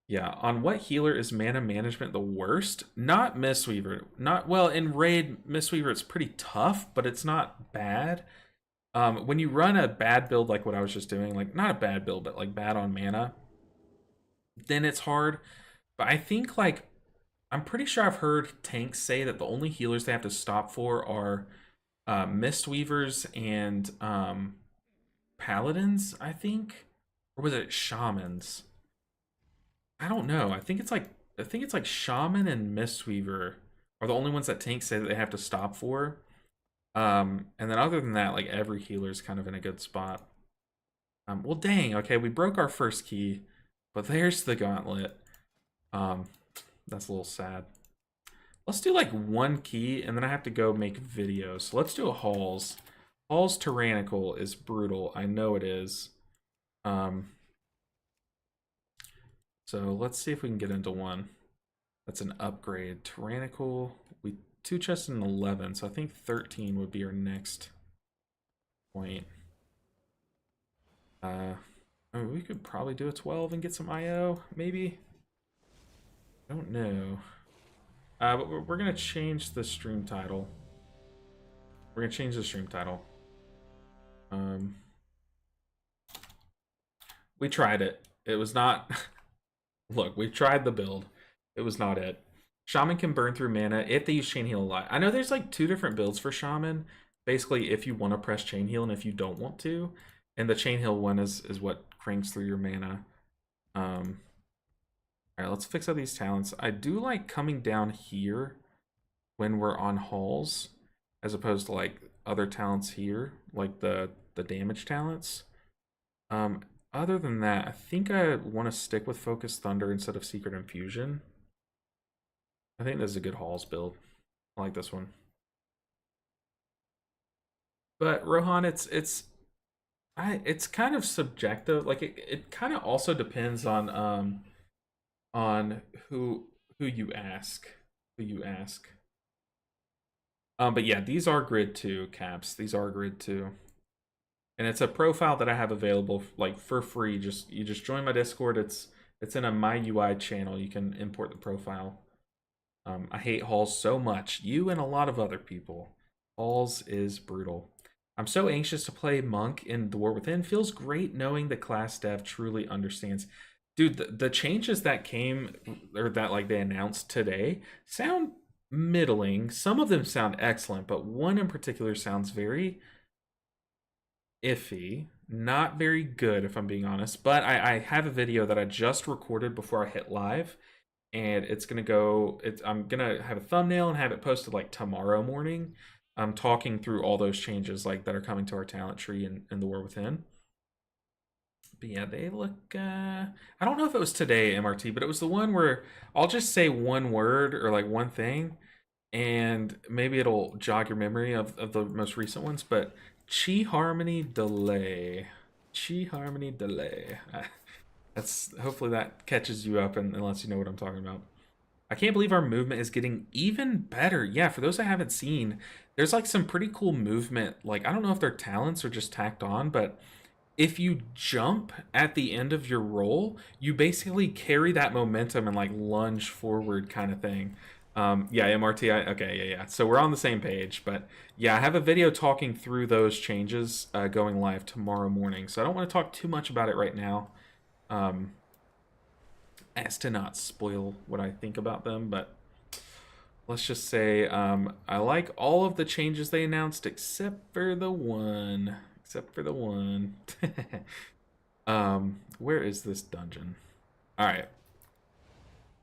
yeah. On what healer is mana management the worst? Not Mistweaver. Not, well, in Raid, Mistweaver, it's pretty tough, but it's not bad. When you run a bad build like what I was just doing, like, not a bad build, but like bad on mana, then it's hard. But I think, like, I'm pretty sure I've heard tanks say that the only healers they have to stop for are Mistweavers and paladins, I think, or was it shamans? I don't know. I think it's like shaman and Mistweaver are the only ones that tanks say that they have to stop for. And then other than that, like every healer is kind of in a good spot. Well, dang. Okay, we broke our first key, but there's the gauntlet. That's a little sad. Let's do like one key, and then I have to go make videos. So let's do a Halls. Halls Tyrannical is brutal. I know it is. So let's see if we can get into one. That's an upgrade. Tyrannical. We 2 chests and 11, so I think 13 would be our next point. I mean, we could probably do a 12 and get some IO, maybe. I don't know. But we're gonna change the stream title. We're gonna change the stream title. We tried it. It was not. Look, we tried the build. It was not it. Shaman can burn through mana if they use Chain Heal a lot. I know there's like 2 different builds for Shaman. Basically, if you want to press Chain Heal and if you don't want to. And the Chain Heal one is what cranks through your mana. Alright, let's fix up these talents. I do like coming down here when we're on halls, as opposed to like other talents here, like the damage talents. Other than that, I think I want to stick with Focus Thunder instead of Secret Infusion. I think this is a good halls build. I like this one. But Rohan, it's kind of subjective. Like it kind of also depends on who you ask. Who you ask. But yeah, these are grid 2 caps. These are grid 2. And it's a profile that I have available like for free. You just join my Discord. It's in a My UI channel. You can import the profile. I hate Halls so much. You and a lot of other people. Halls is brutal. I'm so anxious to play Monk in The War Within. Feels great knowing the class dev truly understands. Dude, the changes that came, or that like they announced today, sound middling. Some of them sound excellent, but one in particular sounds very iffy. Not very good, if I'm being honest. But I have a video that I just recorded before I hit live, and it's gonna go. I'm gonna have a thumbnail and have it posted like tomorrow morning. I'm talking through all those changes like that are coming to our talent tree in The War Within. But yeah, they look. I don't know if it was today, MRT, but it was the one where I'll just say one word or like one thing, and maybe it'll jog your memory of the most recent ones. But Chi Harmony Delay. Chi Harmony Delay. That's hopefully that catches you up and lets you know what I'm talking about. I can't believe our movement is getting even better. Yeah, for those I haven't seen, there's like some pretty cool movement. Like, I don't know if they're talents or just tacked on, but if you jump at the end of your roll, you basically carry that momentum and like lunge forward kind of thing. Yeah, MRT, okay, yeah. So we're on the same page, but yeah, I have a video talking through those changes going live tomorrow morning. So I don't want to talk too much about it right now. As to not spoil what I think about them, but let's just say I like all of the changes they announced except for the one. Where is this dungeon? All right,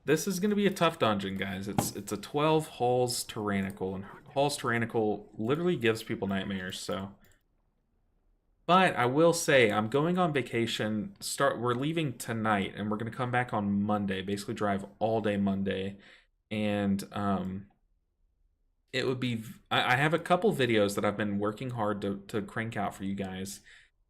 this is gonna be a tough dungeon, guys. It's a 12 Halls Tyrannical, and Halls Tyrannical literally gives people nightmares. So, but I will say I'm going on vacation. We're leaving tonight, and we're gonna come back on Monday. Basically, drive all day Monday, and it would be. I have a couple videos that I've been working hard to crank out for you guys,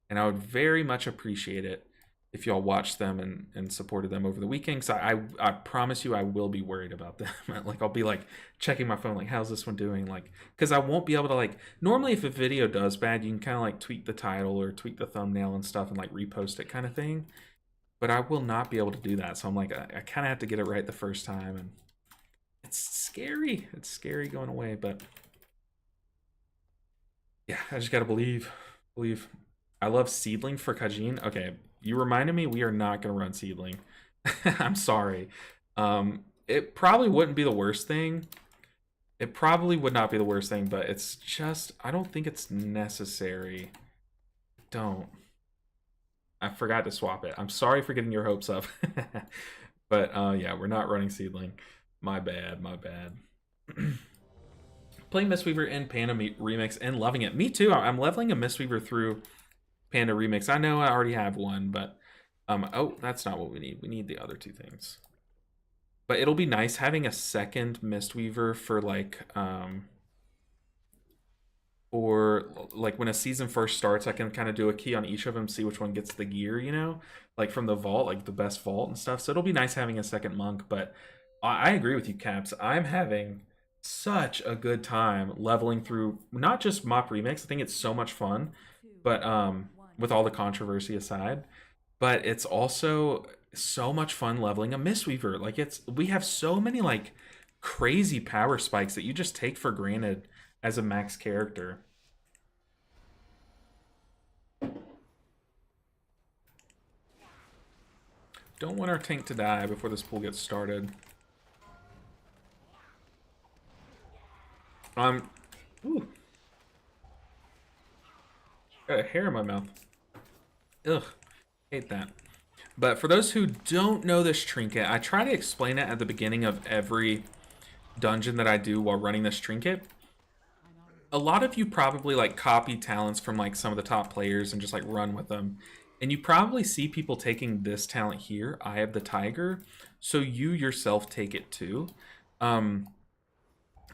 and I would very much appreciate it if y'all watched them and supported them over the weekend. So I promise you I will be worried about them. Like I'll be like checking my phone, like how's this one doing? Like because I won't be able to like normally if a video does bad, you can kind of like tweak the title or tweak the thumbnail and stuff and like repost it kind of thing. But I will not be able to do that. So I'm like I kind of have to get it right the first time, and it's scary. It's scary going away, but yeah, I just gotta believe. I love Seedling for Kajin. Okay, you reminded me we are not gonna run Seedling. I'm sorry. It probably wouldn't be the worst thing. It probably would not be the worst thing, but it's just I don't think it's necessary. Don't. I forgot to swap it. I'm sorry for getting your hopes up. But yeah, we're not running Seedling. My bad, my bad. Playing Mistweaver in Panda Remix and loving it. Me too. I'm leveling a Mistweaver through Panda Remix. I know I already have one, but oh, that's not what we need. We need the other two things. But it'll be nice having a second Mistweaver for like or like when a season first starts, I can kind of do a key on each of them, see which one gets the gear, you know, like from the vault, like the best vault and stuff. So it'll be nice having a second monk. But I agree with you, Caps. I'm having such a good time leveling through not just Mop Remix. I think it's so much fun, but with all the controversy aside, but it's also so much fun leveling a Mistweaver. Like we have so many like crazy power spikes that you just take for granted as a max character. Don't want our tank to die before this pool gets started. Ooh. Got a hair in my mouth. Ugh, hate that. But for those who don't know this trinket, I try to explain it at the beginning of every dungeon that I do while running this trinket. A lot of you probably like copy talents from like some of the top players and just like run with them. And you probably see people taking this talent here, Eye of the Tiger, so you yourself take it too.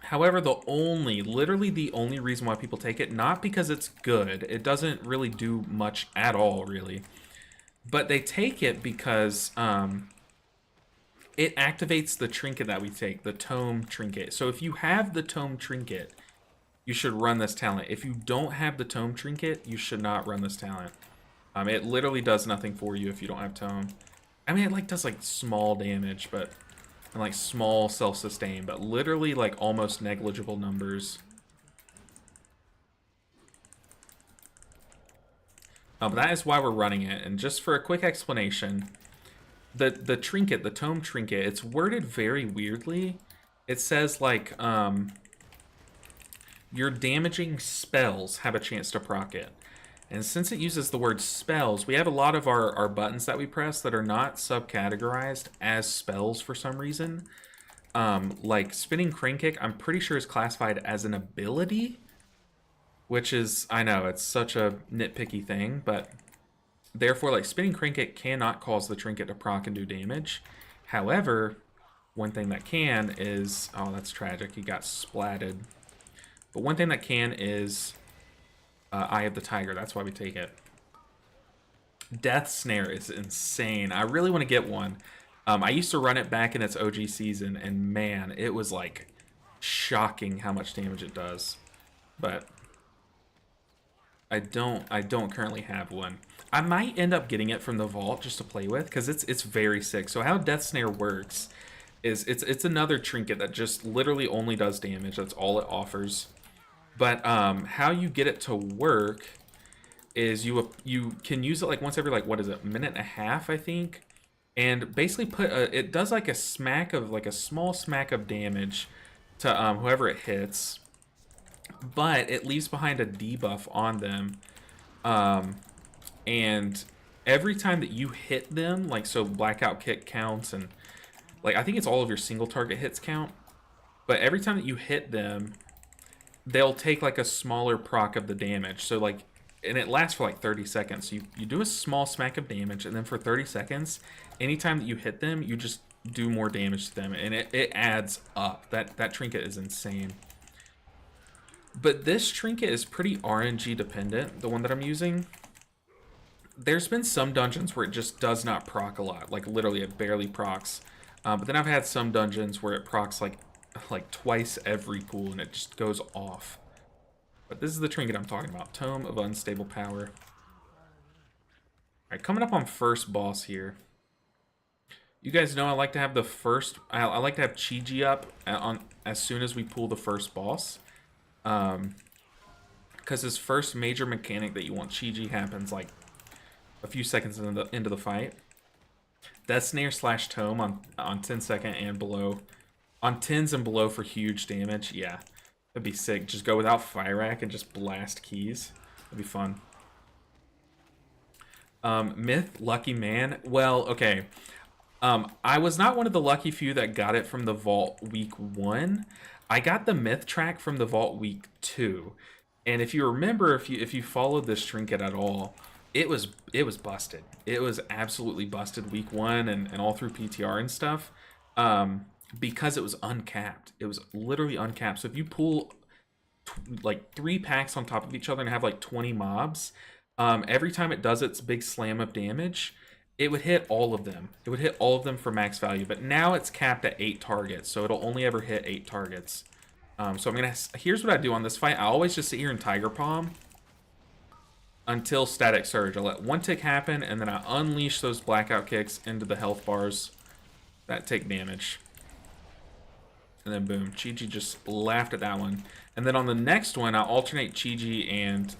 However, literally the only reason why people take it, not because it's good, it doesn't really do much at all, really. But they take it because it activates the trinket that we take, the Tome Trinket. So if you have the Tome Trinket, you should run this talent. If you don't have the Tome Trinket, you should not run this talent. It literally does nothing for you if you don't have Tome. I mean, it like does like small damage, but and like small self-sustain, but literally like almost negligible numbers. But that is why we're running it. And just for a quick explanation, the trinket, the Tome Trinket, it's worded very weirdly. It says like your damaging spells have a chance to proc it. And since it uses the word spells, we have a lot of our buttons that we press that are not subcategorized as spells for some reason. Like Spinning Crane Kick, I'm pretty sure is classified as an ability, which is, I know, it's such a nitpicky thing, but therefore, like, Spinning Crane Kick cannot cause the trinket to proc and do damage. However, one thing that can is, oh, that's tragic, he got splatted. But one thing that can is Eye of the Tiger. That's why we take it. Death Snare is insane. I really want to get one. I used to run it back in its OG season, and man, it was like shocking how much damage it does. But I don't currently have one. I might end up getting it from the vault just to play with because it's very sick. So how Death Snare works is it's another trinket that just literally only does damage. That's all it offers. But how you get it to work is you can use it like once every like what is it, minute and a half, I think, and basically it does like a smack of like a small smack of damage to whoever it hits, but it leaves behind a debuff on them, and every time that you hit them, like so blackout kick counts, and like I think it's all of your single target hits count, but every time that you hit them, they'll take like a smaller proc of the damage. So like, and it lasts for like 30 seconds. So you do a small smack of damage, and then for 30 seconds, anytime that you hit them, you just do more damage to them, and it adds up. That trinket is insane. But this trinket is pretty RNG dependent, the one that I'm using. There's been some dungeons where it just does not proc a lot, like literally it barely procs. But then I've had some dungeons where it procs like twice every pool, and it just goes off. But this is the trinket I'm talking about. Tome of Unstable Power. Alright, coming up on first boss here. You guys know I like to have the first... I like to have Chi-Ji up as soon as we pull the first boss. Because his first major mechanic that you want Chi-Ji happens like a few seconds into the fight. Death Snare / Tome on 10 second and below. On 10s and below for huge damage, yeah. That'd be sick. Just go without Fire Rack and just blast keys. That'd be fun. Myth, lucky man. Well, okay. I was not one of the lucky few that got it from the vault week 1. I got the myth track from the vault week 2. And if you remember, if you followed this trinket at all, it was busted. It was absolutely busted week 1 and all through PTR and stuff. Because it was uncapped. It was literally uncapped. So if you pull like 3 packs on top of each other and have like 20 mobs, every time it does its big slam of damage, it would hit all of them. It would hit all of them for max value. But now it's capped at 8 targets, so it'll only ever hit 8 targets. So I'm gonna. Here's what I do on this fight. I always just sit here and Tiger Palm until Static Surge. I let 1 tick happen, and then I unleash those blackout kicks into the health bars that take damage. And then boom, Chi-Ji just laughed at that one. And then on the next one, I alternate Chi-Ji and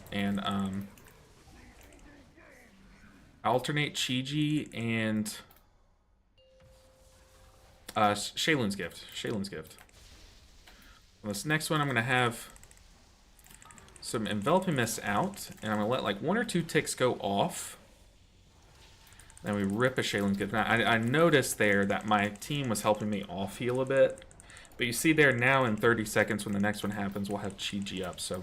Shaylun's Gift. Shaylun's Gift. On this next one, I'm gonna have some Enveloping Mist out, and I'm gonna let like 1 or 2 ticks go off. Then we rip a Shaylun's Gift. Now, I noticed there that my team was helping me off heal a bit. But you see there now in 30 seconds when the next one happens, we'll have Chi-Ji up. So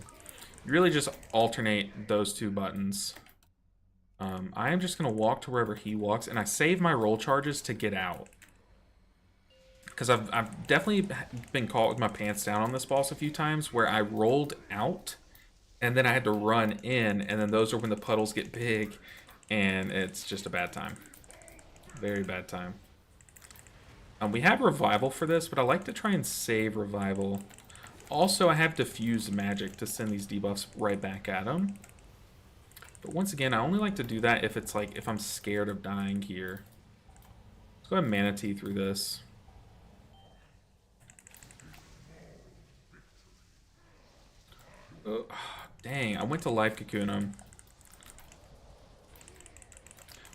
you really just alternate those 2 buttons. I am just going to walk to wherever he walks, and I save my roll charges to get out. Because I've definitely been caught with my pants down on this boss a few times where I rolled out, and then I had to run in, and then those are when the puddles get big, and it's just a bad time. Very bad time. We have Revival for this, but I like to try and save Revival. Also, I have Diffuse Magic to send these debuffs right back at him. But once again, I only like to do that if it's like, if I'm scared of dying here. Let's go ahead and Mana Tea through this. Oh, dang, I went to Life Cocoon him.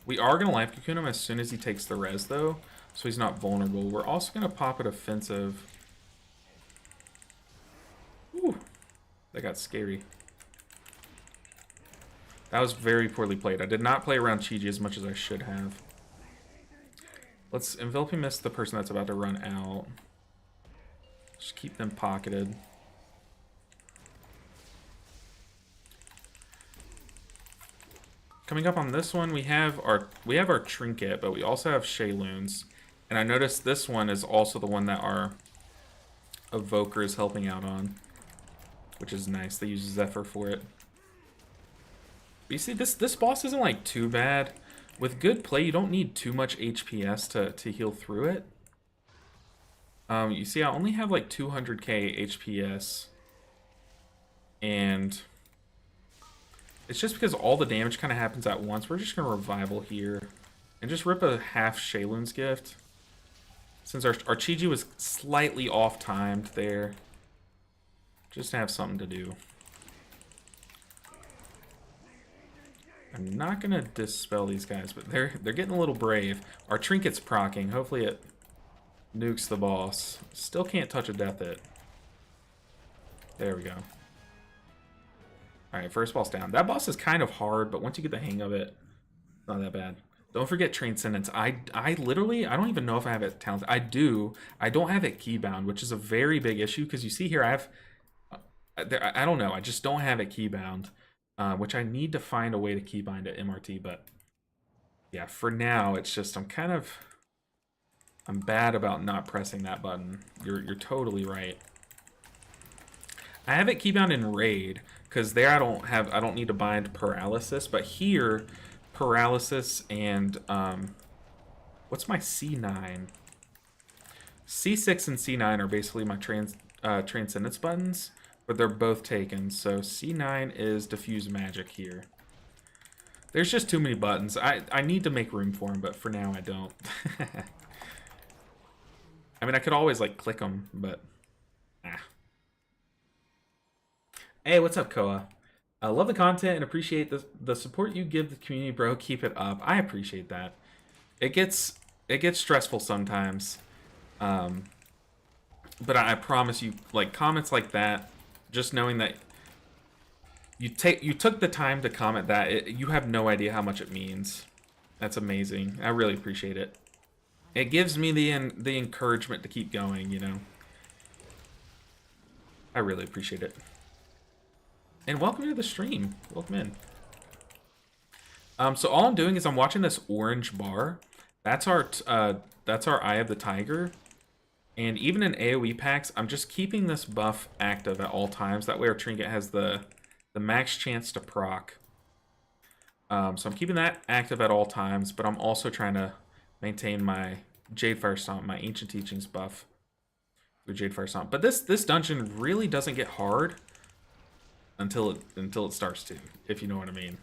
We are going to Life Cocoon him as soon as he takes the res, though. So he's not vulnerable. We're also going to pop it offensive. Ooh, that got scary. That was very poorly played. I did not play around Chi-Ji as much as I should have. Let's Enveloping Mist the person that's about to run out. Just keep them pocketed. Coming up on this one, we have our trinket, but we also have Shayluns. And I noticed this one is also the one that our Evoker is helping out on, which is nice. They use Zephyr for it. But you see, this boss isn't like too bad. With good play, you don't need too much HPS to heal through it. You see, I only have like 200k HPS, and it's just because all the damage kind of happens at once. We're just gonna Revival here and just rip a half Shaylun's Gift. Since our Chi-Ji was slightly off-timed there. Just to have something to do. I'm not going to dispel these guys, but they're getting a little brave. Our Trinket's proccing. Hopefully it nukes the boss. Still can't touch a Death Hit. There we go. Alright, first boss down. That boss is kind of hard, but once you get the hang of it, not that bad. Don't forget Transcendence. I literally, I don't even know if I have it talented. I do. I don't have it keybound, which is a very big issue because you see here I have, I don't know. I just don't have it keybound, which I need to find a way to keybind at MRT. But yeah, for now, it's just I'm bad about not pressing that button. You're totally right. I have it keybound in Raid because there I don't need to bind Paralysis, but here Paralysis and what's my C9? C6 and C9 are basically my Transcendence buttons, but they're both taken. So C9 is Diffuse Magic here. There's just too many buttons. I need to make room for them, but for now I don't. I mean, I could always like click them, but Hey, what's up, Koa? I love the content and appreciate the support you give the community, bro. Keep it up. I appreciate that. It gets stressful sometimes, but I promise you, like comments like that, just knowing that You took the time to comment that. You have no idea how much it means. That's amazing. I really appreciate it. It gives me the encouragement to keep going, you know. I really appreciate it. And welcome to the stream. Welcome in. So all I'm doing is I'm watching this orange bar. That's our Eye of the Tiger. And even in AoE packs, I'm just keeping this buff active at all times. That way our trinket has the max chance to proc. So I'm keeping that active at all times, but I'm also trying to maintain my Jadefire Stomp, my Ancient Teachings buff through Jadefire Stomp. But this dungeon really doesn't get hard until it starts to, if you know what I mean.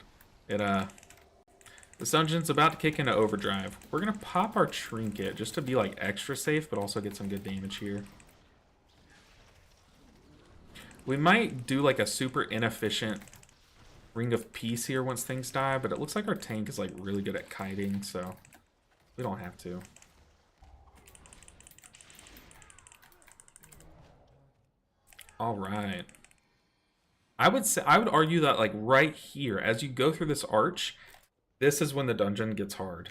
This dungeon's about to kick into overdrive. We're gonna pop our trinket just to be like extra safe, but also get some good damage here. We might do like a super inefficient Ring of Peace here once things die, but it looks like our tank is like really good at kiting, so we don't have to. All right. I would argue that like right here, as you go through this arch, this is when the dungeon gets hard.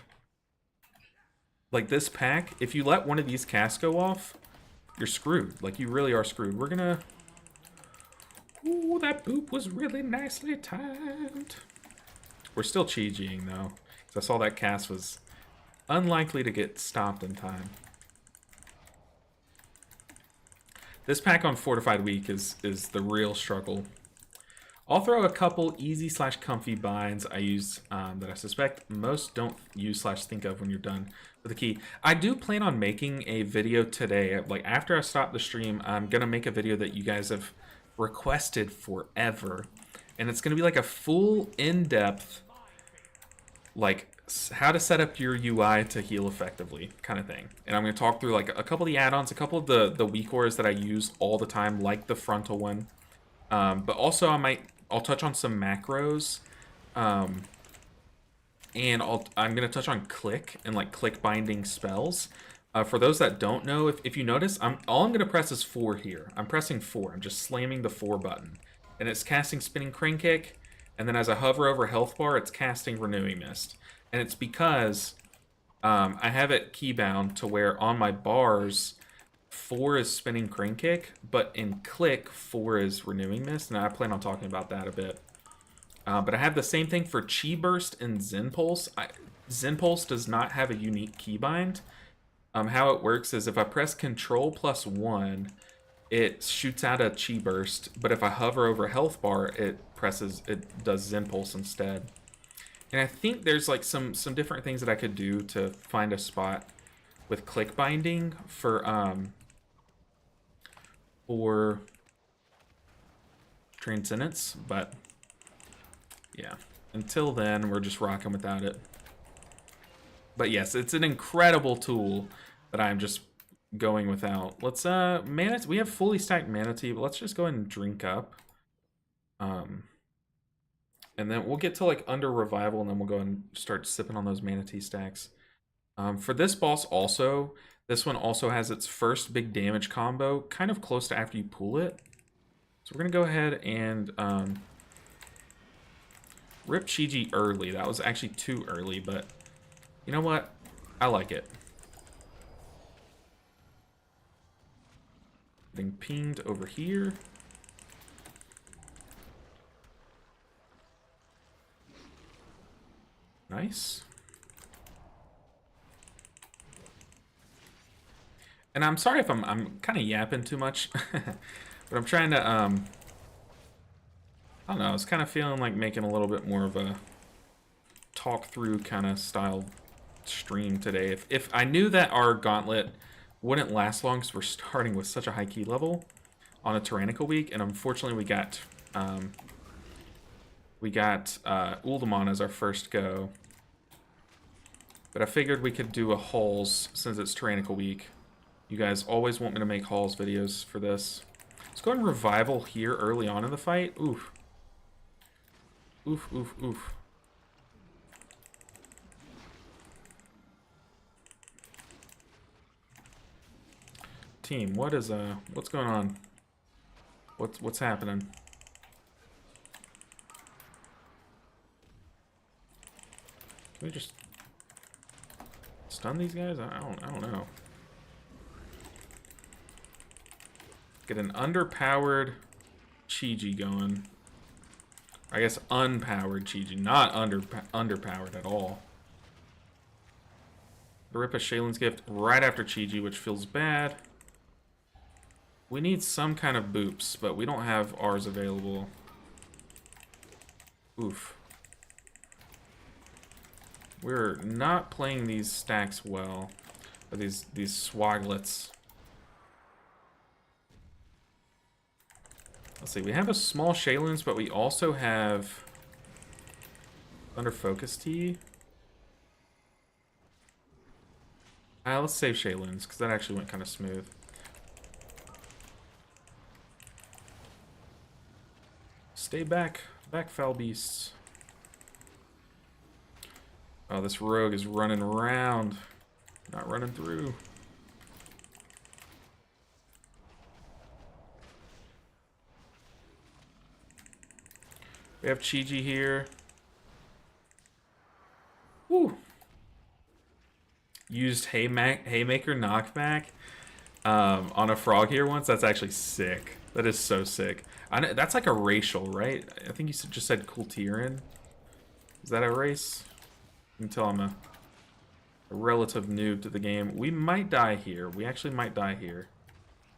Like this pack, if you let one of these casts go off, you're screwed. Like you really are screwed. We're gonna... Ooh, that boop was really nicely timed. We're still Chi-Jiing though, because I saw that cast was unlikely to get stopped in time. This pack on Fortified Week is the real struggle. I'll throw a couple easy/comfy binds I use that I suspect most don't use/think of when you're done with the key. I do plan on making a video today. Like after I stop the stream, I'm gonna make a video that you guys have requested forever, and it's gonna be like a full in-depth, like how to set up your UI to heal effectively kind of thing. And I'm gonna talk through like a couple of the add-ons, a couple of the weak auras that I use all the time, like the frontal one. But also I'll touch on some macros, and I'm gonna touch on click and like click binding spells. For those that don't know, if you notice, all I'm gonna press is 4 here. I'm pressing 4. I'm just slamming the 4 button, and it's casting Spinning Crane Kick. And then as I hover over health bar, it's casting Renewing Mist. And it's because I have it keybound to where on my bars, 4 is Spinning Crane Kick, but in click, 4 is Renewing Mist, and I plan on talking about that a bit. But I have the same thing for Chi Burst and Zen Pulse. Zen Pulse does not have a unique keybind. How it works is if I press Control +1, it shoots out a Chi Burst, but if I hover over health bar, it does Zen Pulse instead. And I think there's like some different things that I could do to find a spot with click binding for Transcendence, but yeah, until then we're just rocking without it. But yes, it's an incredible tool that I'm just going without. Let's mana, we have fully stacked Mana Tea, but let's just go ahead and drink up. And then we'll get to like under revival, and then we'll go and start sipping on those Mana Tea stacks. For this boss also, this one also has its first big damage combo, kind of close to after you pull it. So we're gonna go ahead and rip Chi-Ji early. That was actually too early, but you know what? I like it. Getting pinged over here. Nice. And I'm sorry if I'm kind of yapping too much, but I'm trying to I don't know, I was kind of feeling like making a little bit more of a talk through kind of style stream today. If I knew that our gauntlet wouldn't last long because we're starting with such a high key level on a tyrannical week, and unfortunately we got Uldamon as our first go. But I figured we could do a hauls since it's tyrannical week. You guys always want me to make hauls videos for this. Let's go and revival here early on in the fight. Oof. Oof, oof, oof. Team, what's going on? What's happening? Can we just stun these guys? I don't know. Get an underpowered Chi-Ji going. I guess unpowered Chi-Ji, not underpowered at all. Rip a Shaylin's Gift right after Chi-Ji, which feels bad. We need some kind of boops, but we don't have ours available. Oof. We're not playing these stacks well. Or these swaglets. Let's see, we have a small Shaylin's, but we also have Thunder Focus Tea. Let's save Shaylin's, because that actually went kind of smooth. Stay back, foul beasts. Oh, this rogue is running around, not running through. We have Chi-Ji here. Woo! Used Haymaker knockback on a frog here once. That's actually sick. That is so sick. I know, that's like a racial, right? I think you just said Kultiran. Is that a race? You can tell I'm a relative noob to the game. We might die here. We actually might die here.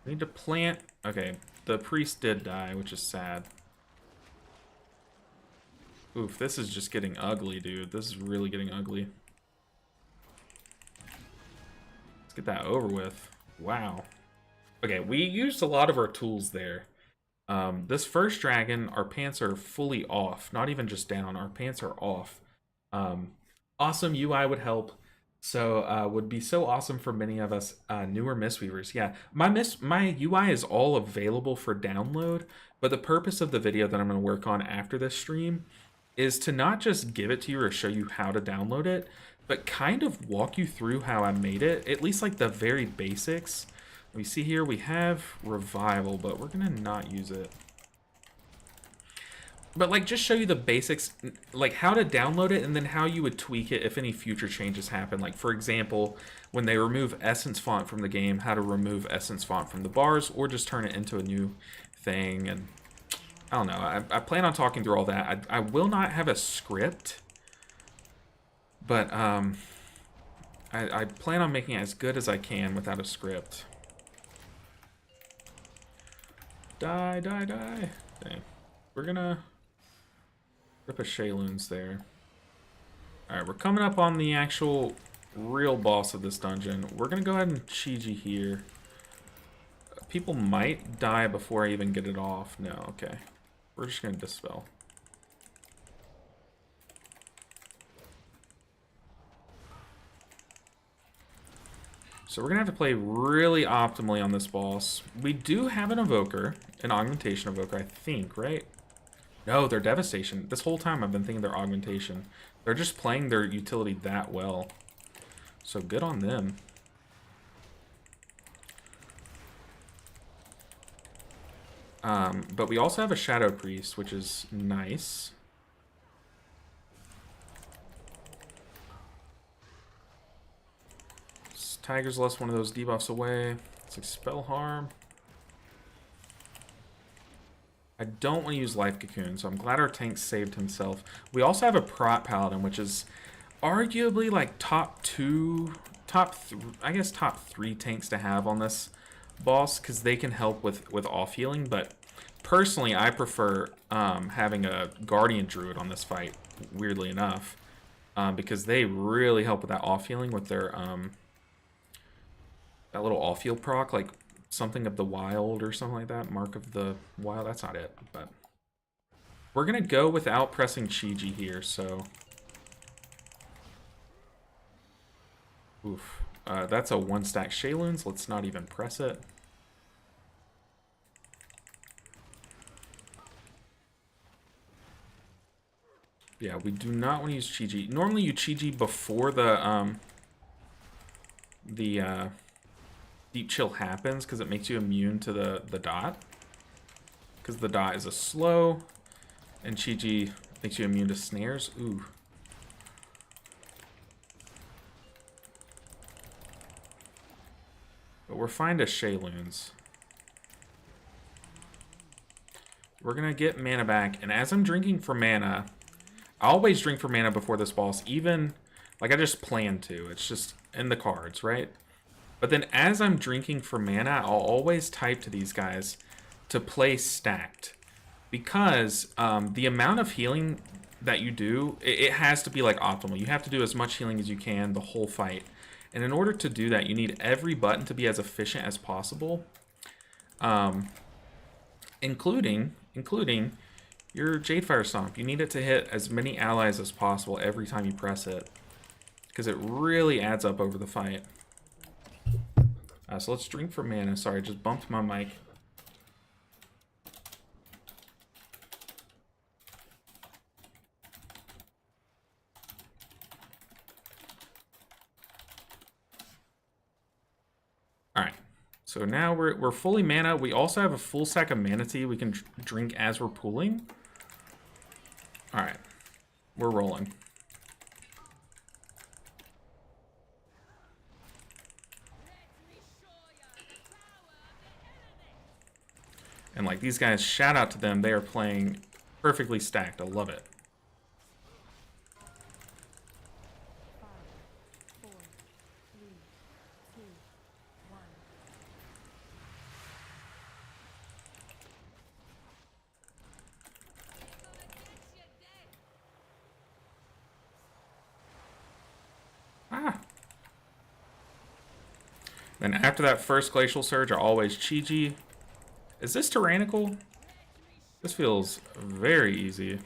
We need to plant. Okay, the priest did die, which is sad. Oof, this is just getting ugly, dude. This is really getting ugly. Let's get that over with. Wow. Okay, we used a lot of our tools there. This first dragon, our pants are fully off. Not even just down. Our pants are off. Awesome UI would help. So, would be so awesome for many of us newer Mistweavers. Yeah, my UI is all available for download. But the purpose of the video that I'm going to work on after this stream is to not just give it to you or show you how to download it, but kind of walk you through how I made it, at least like the very basics. We see here we have Revival, but we're gonna not use it. But like just show you the basics, like how to download it and then how you would tweak it if any future changes happen. Like for example, when they remove Essence Font from the game, how to remove Essence Font from the bars or just turn it into a new thing. And I don't know, I plan on talking through all that. I will not have a script, but I plan on making it as good as I can without a script. Die, die, die. Dang. We're gonna rip a Shaylin's there. Alright, we're coming up on the actual real boss of this dungeon. We're gonna go ahead and Chi-Ji here. People might die before I even get it off. No, okay. We're just gonna dispel. So we're gonna have to play really optimally on this boss. We do have an evoker, an augmentation evoker, I think, right? No, they're devastation. This whole time I've been thinking they're augmentation. They're just playing their utility that well. So good on them. But we also have a Shadow Priest, which is nice. Tiger's Lust, one of those debuffs away. Let's expel harm. I don't want to use Life Cocoon, so I'm glad our tank saved himself. We also have a Prot Paladin, which is arguably like top 3 tanks to have on this boss, because they can help with off healing. But personally, I prefer having a Guardian Druid on this fight, weirdly enough, because they really help with that off healing with their that little off heal proc, like something of the wild or something like that. Mark of the Wild, that's not it, but we're gonna go without pressing Chi-Ji here, so oof. That's a 1-stack Shaylin's. Let's not even press it. Yeah, we do not want to use Chi-Ji. Normally you Chi-Ji before the Deep Chill happens, because it makes you immune to the dot. Because the dot is a slow, and Chi-Ji makes you immune to snares. Ooh. we're fine to Shayloons. We're gonna get mana back, and as I'm drinking for mana, I always drink for mana before this boss, even, like I just plan to. It's just in the cards, right? But then as I'm drinking for mana, I'll always type to these guys to play stacked. Because the amount of healing that you do, it has to be like optimal. You have to do as much healing as you can the whole fight. And in order to do that, you need every button to be as efficient as possible. Including your Jadefire Stomp. You need it to hit as many allies as possible every time you press it. Because it really adds up over the fight. So let's drink for mana. Sorry, I just bumped my mic. Alright, so now we're fully mana. We also have a full stack of Mana Tea we can drink as we're pooling. Alright, we're rolling. And like these guys, shout out to them. They are playing perfectly stacked. I love it. Then after that first Glacial Surge, I always Chi-Ji. Is this tyrannical? This feels very easy.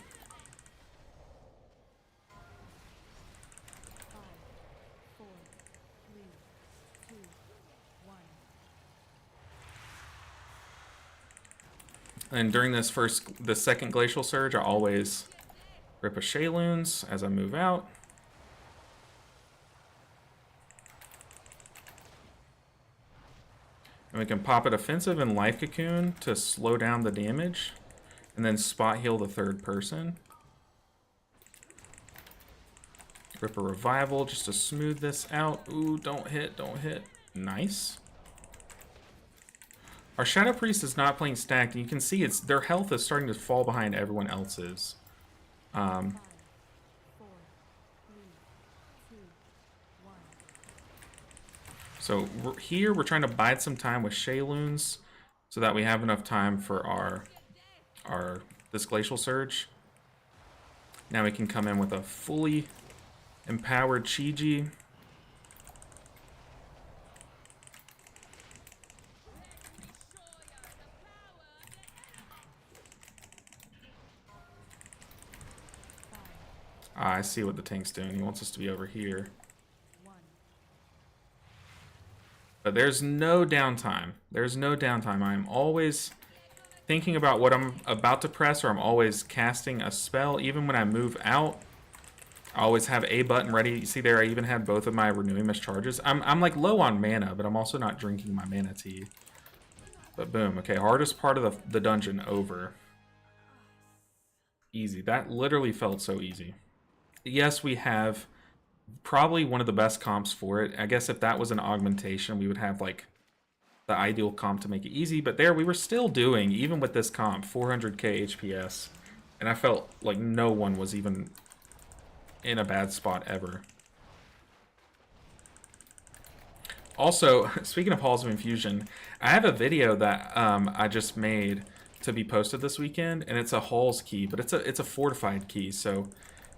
And during the second Glacial Surge, I always rip a Shayloons as I move out. And we can pop it offensive and Life Cocoon to slow down the damage. And then spot heal the third person. Rip a Revival just to smooth this out. Ooh, don't hit, don't hit. Nice. Our Shadow Priest is not playing stacked, and you can see their health is starting to fall behind everyone else's. So here we're trying to bide some time with Shayloons so that we have enough time for this Glacial Surge. Now we can come in with a fully empowered Chi-Ji. I see what the tank's doing. He wants us to be over here. But there's no downtime. There's no downtime. I'm always thinking about what I'm about to press, or I'm always casting a spell. Even when I move out, I always have a button ready. You see there, I even had both of my Renewing Mist charges. I'm like low on mana, but I'm also not drinking my Mana Tea. But boom. Okay, hardest part of the dungeon over. Easy. That literally felt so easy. Yes, we have probably one of the best comps for it. I guess if that was an augmentation, we would have like the ideal comp to make it easy. But there, we were still doing, even with this comp, 400k HPS. And I felt like no one was even in a bad spot ever. Also, speaking of Halls of Infusion, I have a video that I just made to be posted this weekend, and it's a Halls key, but it's a fortified key, so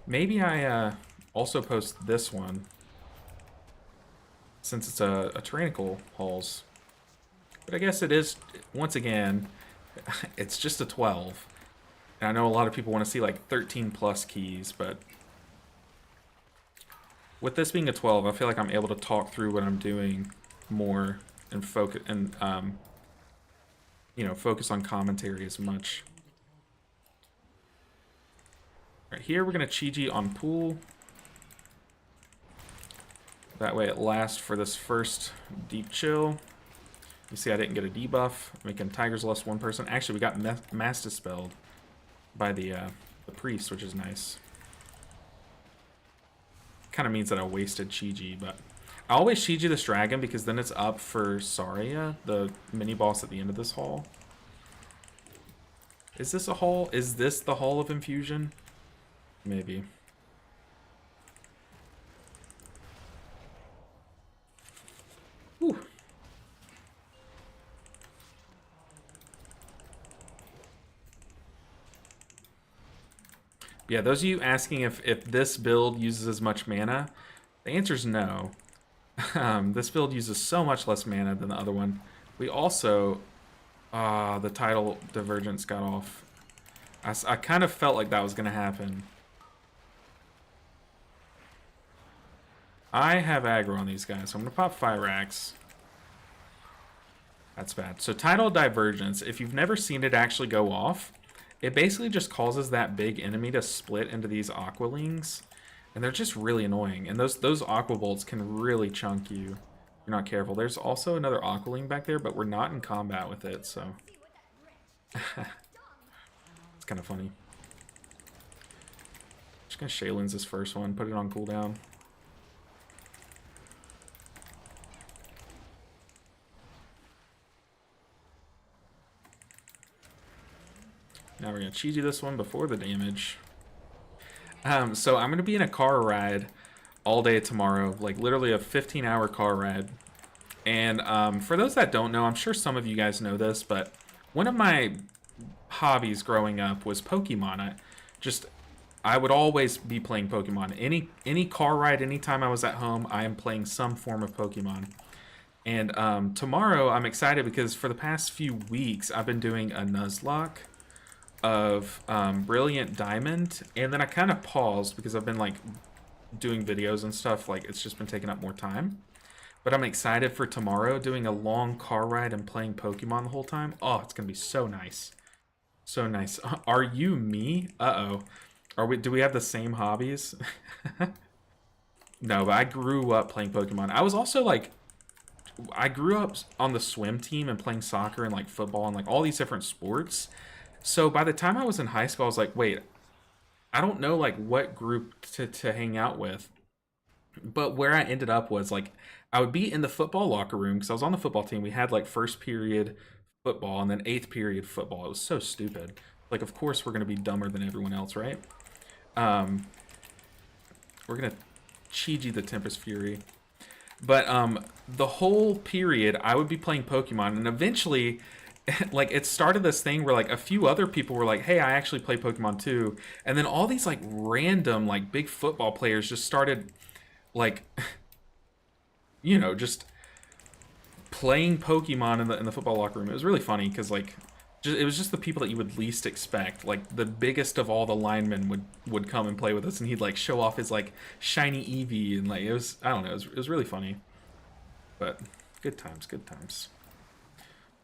maybe I also post this one, since it's a tyrannical Halls. But I guess it is, once again, it's just a 12. And I know a lot of people want to see like 13 plus keys, but with this being a 12, I feel like I'm able to talk through what I'm doing more and focus and you know, focus on commentary as much. Right here, we're gonna Chi-Ji on pool. That way it lasts for this first deep chill. You see I didn't get a debuff, making Tiger's Lust one person. Actually, we got Mass Dispelled by the priest, which is nice. Kind of means that I wasted Chi-Ji, but I always Shiji this dragon because then it's up for Saria, the mini boss at the end of this hall. Is this a hall? Is this the hall of Infusion? Maybe. Whew. Yeah, those of you asking if this build uses as much mana, the answer is no. This build uses so much less mana than the other one. We also... the tidal divergence got off. I kind of felt like that was going to happen. I have aggro on these guys, so I'm going to pop Fire Axe. That's bad. So tidal divergence, if you've never seen it actually go off, it basically just causes that big enemy to split into these Aqualings. And they're just really annoying. And those Aqua Bolts can really chunk you if you're not careful. There's also another Aqualing back there, but we're not in combat with it, so... It's kind of funny. Just gonna Shaylin's this first one, put it on cooldown. Now we're gonna Chi-Ji this one before the damage. So I'm gonna be in a car ride all day tomorrow, like literally a 15-hour car ride. And for those that don't know, I'm sure some of you guys know this, but one of my hobbies growing up was Pokemon. I would always be playing Pokemon. Any car ride, anytime I was at home, I am playing some form of Pokemon. And tomorrow I'm excited because for the past few weeks I've been doing a Nuzlocke of Brilliant Diamond, and then I kind of paused because I've been like doing videos and stuff, like it's just been taking up more time. But I'm excited for tomorrow, doing a long car ride and playing Pokemon the whole time. Oh, it's gonna be so nice. So nice. Are you me? Uh-oh. Do we have the same hobbies? No, but I grew up playing Pokemon. I was also like, I grew up on the swim team and playing soccer and like football and like all these different sports. So by the time I was in high school, I was like, wait, I don't know like what group to hang out with. But where I ended up was like, I would be in the football locker room because I was on the football team. We had like first period football and then 8th period football. It was so stupid. Like, of course we're going to be dumber than everyone else, right? We're going to Chi-Ji the Tempest Fury. But the whole period, I would be playing Pokemon, and eventually, like, it started this thing where, like, a few other people were like, hey, I actually play Pokemon too. And then all these, like, random, like, big football players just started, like, you know, just playing Pokemon in the football locker room. It was really funny because, like, it was just the people that you would least expect. Like, the biggest of all the linemen would come and play with us, and he'd, like, show off his, like, shiny Eevee, and, like, it was, I don't know, it was really funny. But, good times, good times.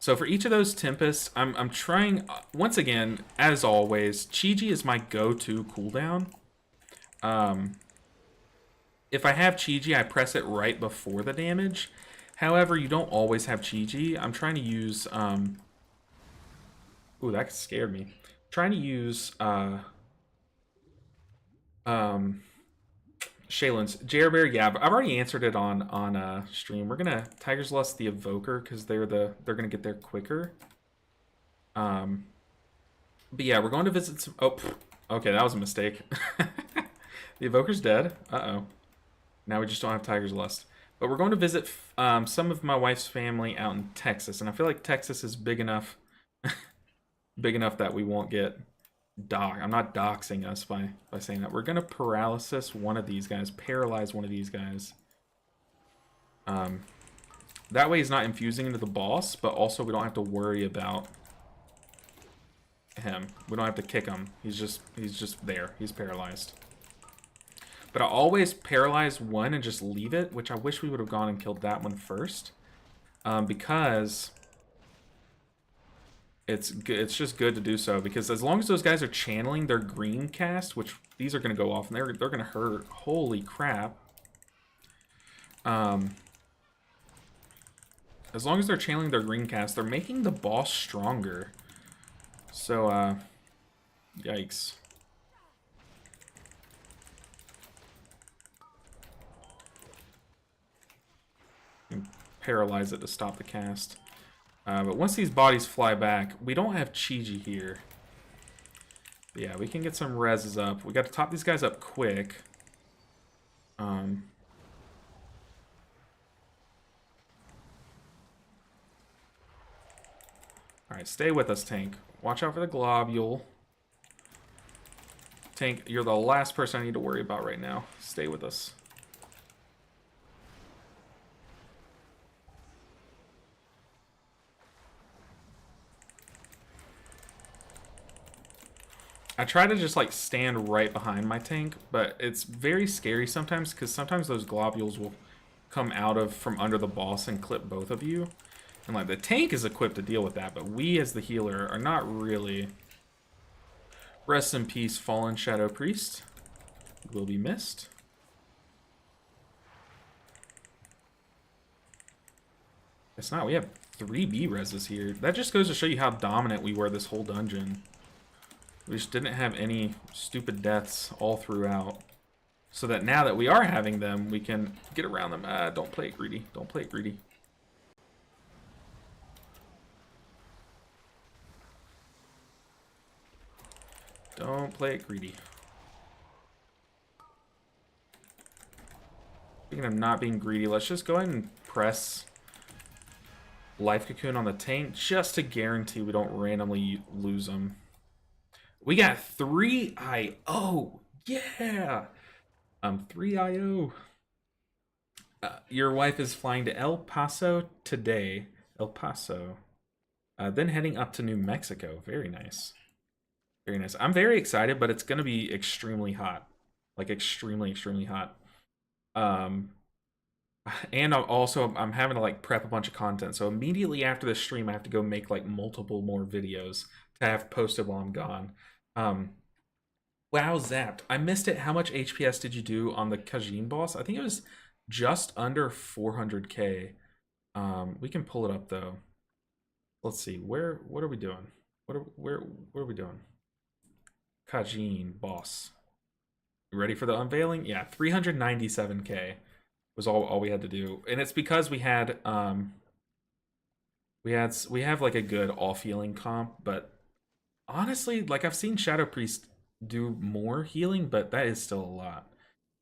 So for each of those Tempests, I'm trying, once again, as always, Chi-Ji is my go-to cooldown. If I have Chi-Ji, I press it right before the damage. However, you don't always have Chi-Ji. I'm trying to use, ooh, that scared me. Trying to use Shaylin's Jarebear. Yeah, but I've already answered it on stream. We're gonna Tiger's Lust the Evoker because they're gonna get there quicker. But yeah, we're going to visit some. Oh, okay, that was a mistake. The Evoker's dead. Uh-oh. Now we just don't have Tiger's Lust. But we're going to visit some of my wife's family out in Texas, and I feel like Texas is big enough. Big enough that we won't get I'm not doxing us by saying that. We're gonna paralysis one of these guys, paralyze one of these guys. That way he's not infusing into the boss, but also we don't have to worry about him. We don't have to kick him. He's just there. He's paralyzed. But I always paralyze one and just leave it, which I wish we would have gone and killed that one first, because it's just good to do so, because as long as those guys are channeling their green cast, which these are going to go off and they're going to hurt. Holy crap. As long as they're channeling their green cast, they're making the boss stronger. So, yikes. paralyze it to stop the cast. But once these bodies fly back, we don't have Chi-Ji here. But yeah, we can get some reses up. We got to top these guys up quick. Alright, stay with us, Tank. Watch out for the globule. Tank, you're the last person I need to worry about right now. Stay with us. I try to just like stand right behind my tank, but it's very scary sometimes because sometimes those globules will come out of from under the boss and clip both of you. And like the tank is equipped to deal with that, but we as the healer are not really. Rest in peace, fallen Shadow Priest. Will be missed. It's not. We have 3 B reses here. That just goes to show you how dominant we were this whole dungeon. We just didn't have any stupid deaths all throughout. So that now that we are having them, we can get around them. Don't play it greedy. Don't play it greedy. Don't play it greedy. Speaking of not being greedy, let's just go ahead and press Life Cocoon on the tank just to guarantee we don't randomly lose them. We got 3 IO. Yeah. 3 IO. Your wife is flying to El Paso today. El Paso. Then heading up to New Mexico. Very nice. Very nice. I'm very excited, but it's going to be extremely hot. Like, extremely, extremely hot. And I'm having to, like, prep a bunch of content. So immediately after this stream, I have to go make, like, multiple more videos to have posted while I'm gone. Wow, zapped. I missed it. How much HPS did you do on the Kajin boss? I think it was just under 400k. We can pull it up, though. Let's see. What are we doing? What are we doing? Kajin boss. You ready for the unveiling? Yeah, 397k was all we had to do, and it's because we had we have like a good off healing comp, but honestly, like I've seen Shadow Priest do more healing, but that is still a lot.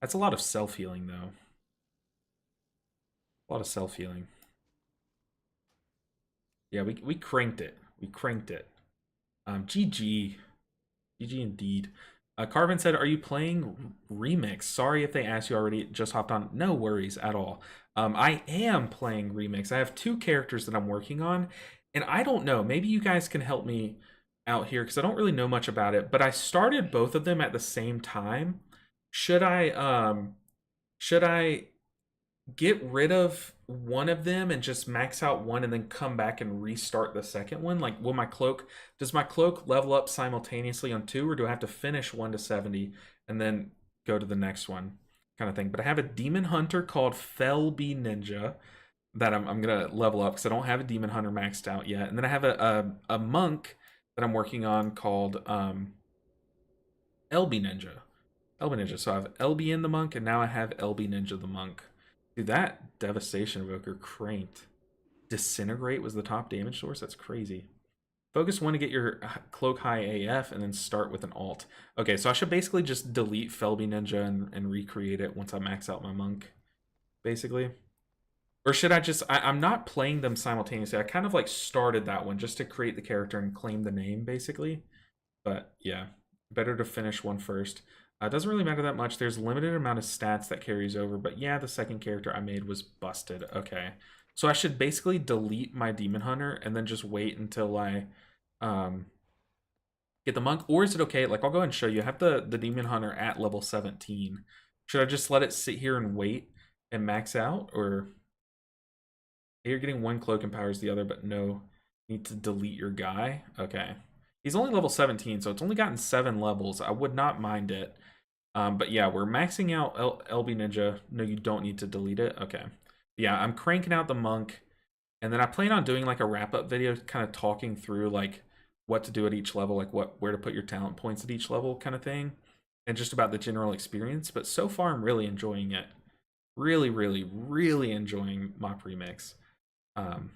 That's a lot of self healing though. A lot of self healing. Yeah, we cranked it. We cranked it. GG. GG indeed. Carvin said, are you playing Remix? Sorry if they asked you already, just hopped on. No worries at all. I am playing Remix. I have 2 characters that I'm working on, and I don't know. Maybe you guys can help me out here because I don't really know much about it, but I started both of them at the same time. Should I get rid of one of them and just max out one and then come back and restart the second one? Like, does my cloak level up simultaneously on 2, or do I have to finish 1 to 70 and then go to the next one kind of thing? But I have a demon hunter called Felby Ninja that I'm gonna level up because I don't have a demon hunter maxed out yet. And then I have a monk that I'm working on called LB Ninja. LB Ninja. So I have LB in the monk, and now I have LB Ninja the monk. Dude, that Devastation Evoker cranked. Disintegrate was the top damage source? That's crazy. Focus 1 to get your cloak high AF, and then start with an alt. Okay, so I should basically just delete Felby Ninja and recreate it once I max out my monk, basically. Or should I just... I'm not playing them simultaneously. I kind of like started that one just to create the character and claim the name, basically. But yeah, better to finish one first. It doesn't really matter that much. There's a limited amount of stats that carries over. But yeah, the second character I made was busted. Okay. So I should basically delete my Demon Hunter and then just wait until I get the monk. Or is it okay? Like, I'll go ahead and show you. I have the Demon Hunter at level 17. Should I just let it sit here and wait and max out? Or you're getting 1 cloak and powers the other, but no, you need to delete your guy. Okay. He's only level 17, so it's only gotten 7 levels. I would not mind it. But yeah, we're maxing out LB Ninja. No, you don't need to delete it. Okay. Yeah, I'm cranking out the monk. And then I plan on doing like a wrap-up video kind of talking through like what to do at each level, like where to put your talent points at each level kind of thing. And just about the general experience. But so far, I'm really enjoying it. Really, really, really enjoying Mop Remix. Um,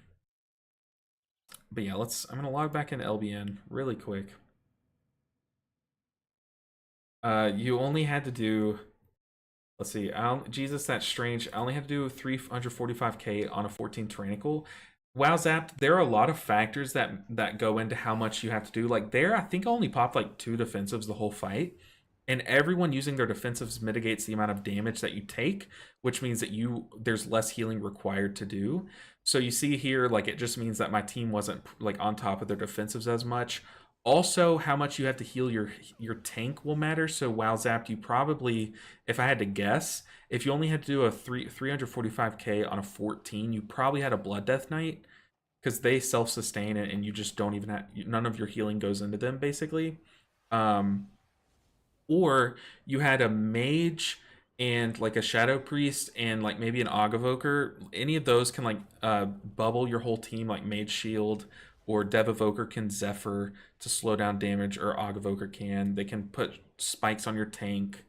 but yeah, I'm gonna log back in LBN really quick. You only had to do, let's see, Jesus, that's strange. I only had to do 345k on a 14 Tyrannical. Wow, Zapped, there are a lot of factors that go into how much you have to do. Like there, I think I only popped like 2 defensives the whole fight. And everyone using their defensives mitigates the amount of damage that you take, which means that there's less healing required to do. So you see here, like it just means that my team wasn't like on top of their defensives as much. Also, how much you have to heal your tank will matter. So WoW Zapped, you probably, if I had to guess, if you only had to do a 345k on a 14, you probably had a Blood Death Knight because they self-sustain it and you just don't even have, none of your healing goes into them basically. Or you had a mage and like a shadow priest and like maybe an og evoker. Any of those can like bubble your whole team, like mage shield, or dev evoker can zephyr to slow down damage, or og evoker can. They can put spikes on your tank,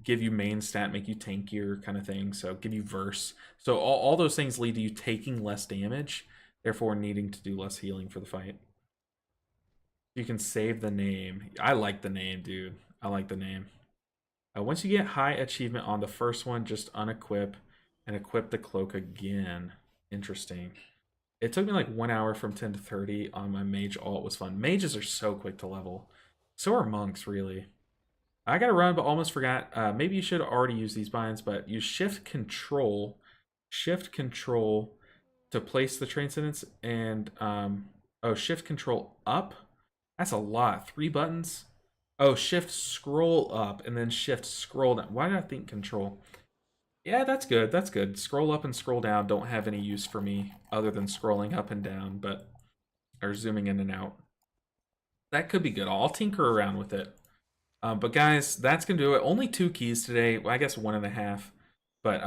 give you main stat, make you tankier kind of thing. So give you verse. So all those things lead to you taking less damage, therefore needing to do less healing for the fight. You can save the name. I like the name, dude. I like the name. Once you get high achievement on the first one, just unequip and equip the cloak again. Interesting. It took me like 1 hour from 10 to 30 on my mage alt. Was fun. Mages are so quick to level. So are monks, really. I gotta run, but almost forgot. Maybe you should already use these binds, but use shift control to place the transcendence, and shift control up. That's a lot. 3 buttons. Oh, shift scroll up and then shift scroll down. Why did I think control? Yeah, that's good. That's good. Scroll up and scroll down don't have any use for me other than scrolling up and down, or zooming in and out. That could be good. I'll tinker around with it. But guys, that's gonna do it. Only 2 keys today. Well, I guess 1.5. But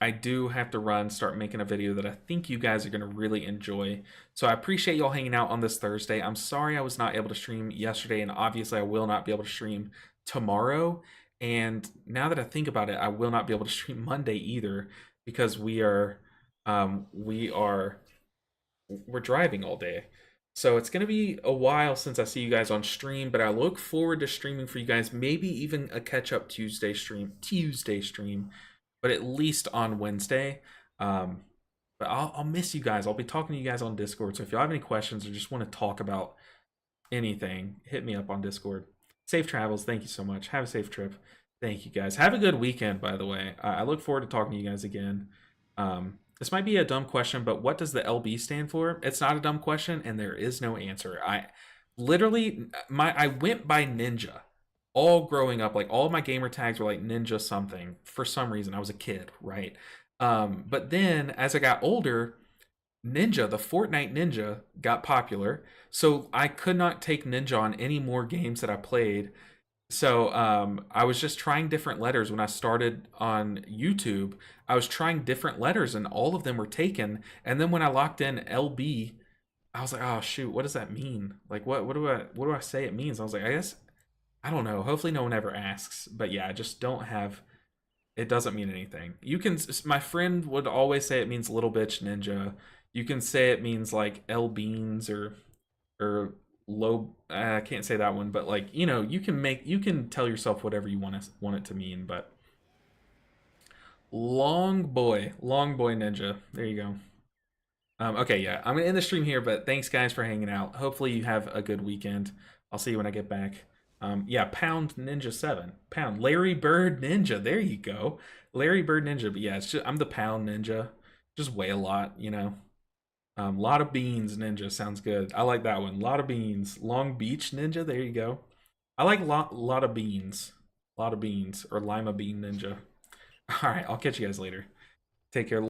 I do have to run, start making a video that I think you guys are gonna really enjoy. So I appreciate y'all hanging out on this Thursday. I'm sorry I was not able to stream yesterday, and obviously I will not be able to stream tomorrow. And now that I think about it, I will not be able to stream Monday either, because we're driving all day. So it's going to be a while since I see you guys on stream, but I look forward to streaming for you guys. Maybe even a catch-up Tuesday stream, but at least on Wednesday. But I'll miss you guys. I'll be talking to you guys on Discord. So if y'all have any questions or just want to talk about anything, hit me up on Discord. Safe travels. Thank you so much. Have a safe trip. Thank you guys. Have a good weekend, by the way. I look forward to talking to you guys again. This might be a dumb question, but what does the LB stand for? It's not a dumb question, and there is no answer. I went by Ninja all growing up. Like all of my gamer tags were like Ninja something for some reason. I was a kid, right? But then as I got older, Ninja, the Fortnite Ninja, got popular. So I could not take Ninja on any more games that I played. So I was just trying different letters when I started on YouTube. I was trying different letters and all of them were taken. And then when I locked in LB, I was like, oh shoot, what does that mean? Like what do I say it means? I was like, I don't know. Hopefully no one ever asks. But yeah, I just don't have, it doesn't mean anything. You can, my friend would always say it means little bitch ninja. You can say it means like L beans or low, I can't say that one, but like, you know, you can tell yourself whatever you want it to mean. But long boy ninja, there you go. Okay, yeah, I'm gonna end the stream here, but thanks guys for hanging out. Hopefully you have a good weekend. I'll see you when I get back. Yeah, Pound Ninja 7. Pound Larry Bird Ninja. There you go. Larry Bird Ninja. But yeah, I'm the Pound Ninja. Just weigh a lot, you know. Lot of beans ninja sounds good. I like that one. Lot of beans. Long Beach Ninja. There you go. I like lot of beans. Lot of beans, or lima bean ninja. All right, I'll catch you guys later. Take care.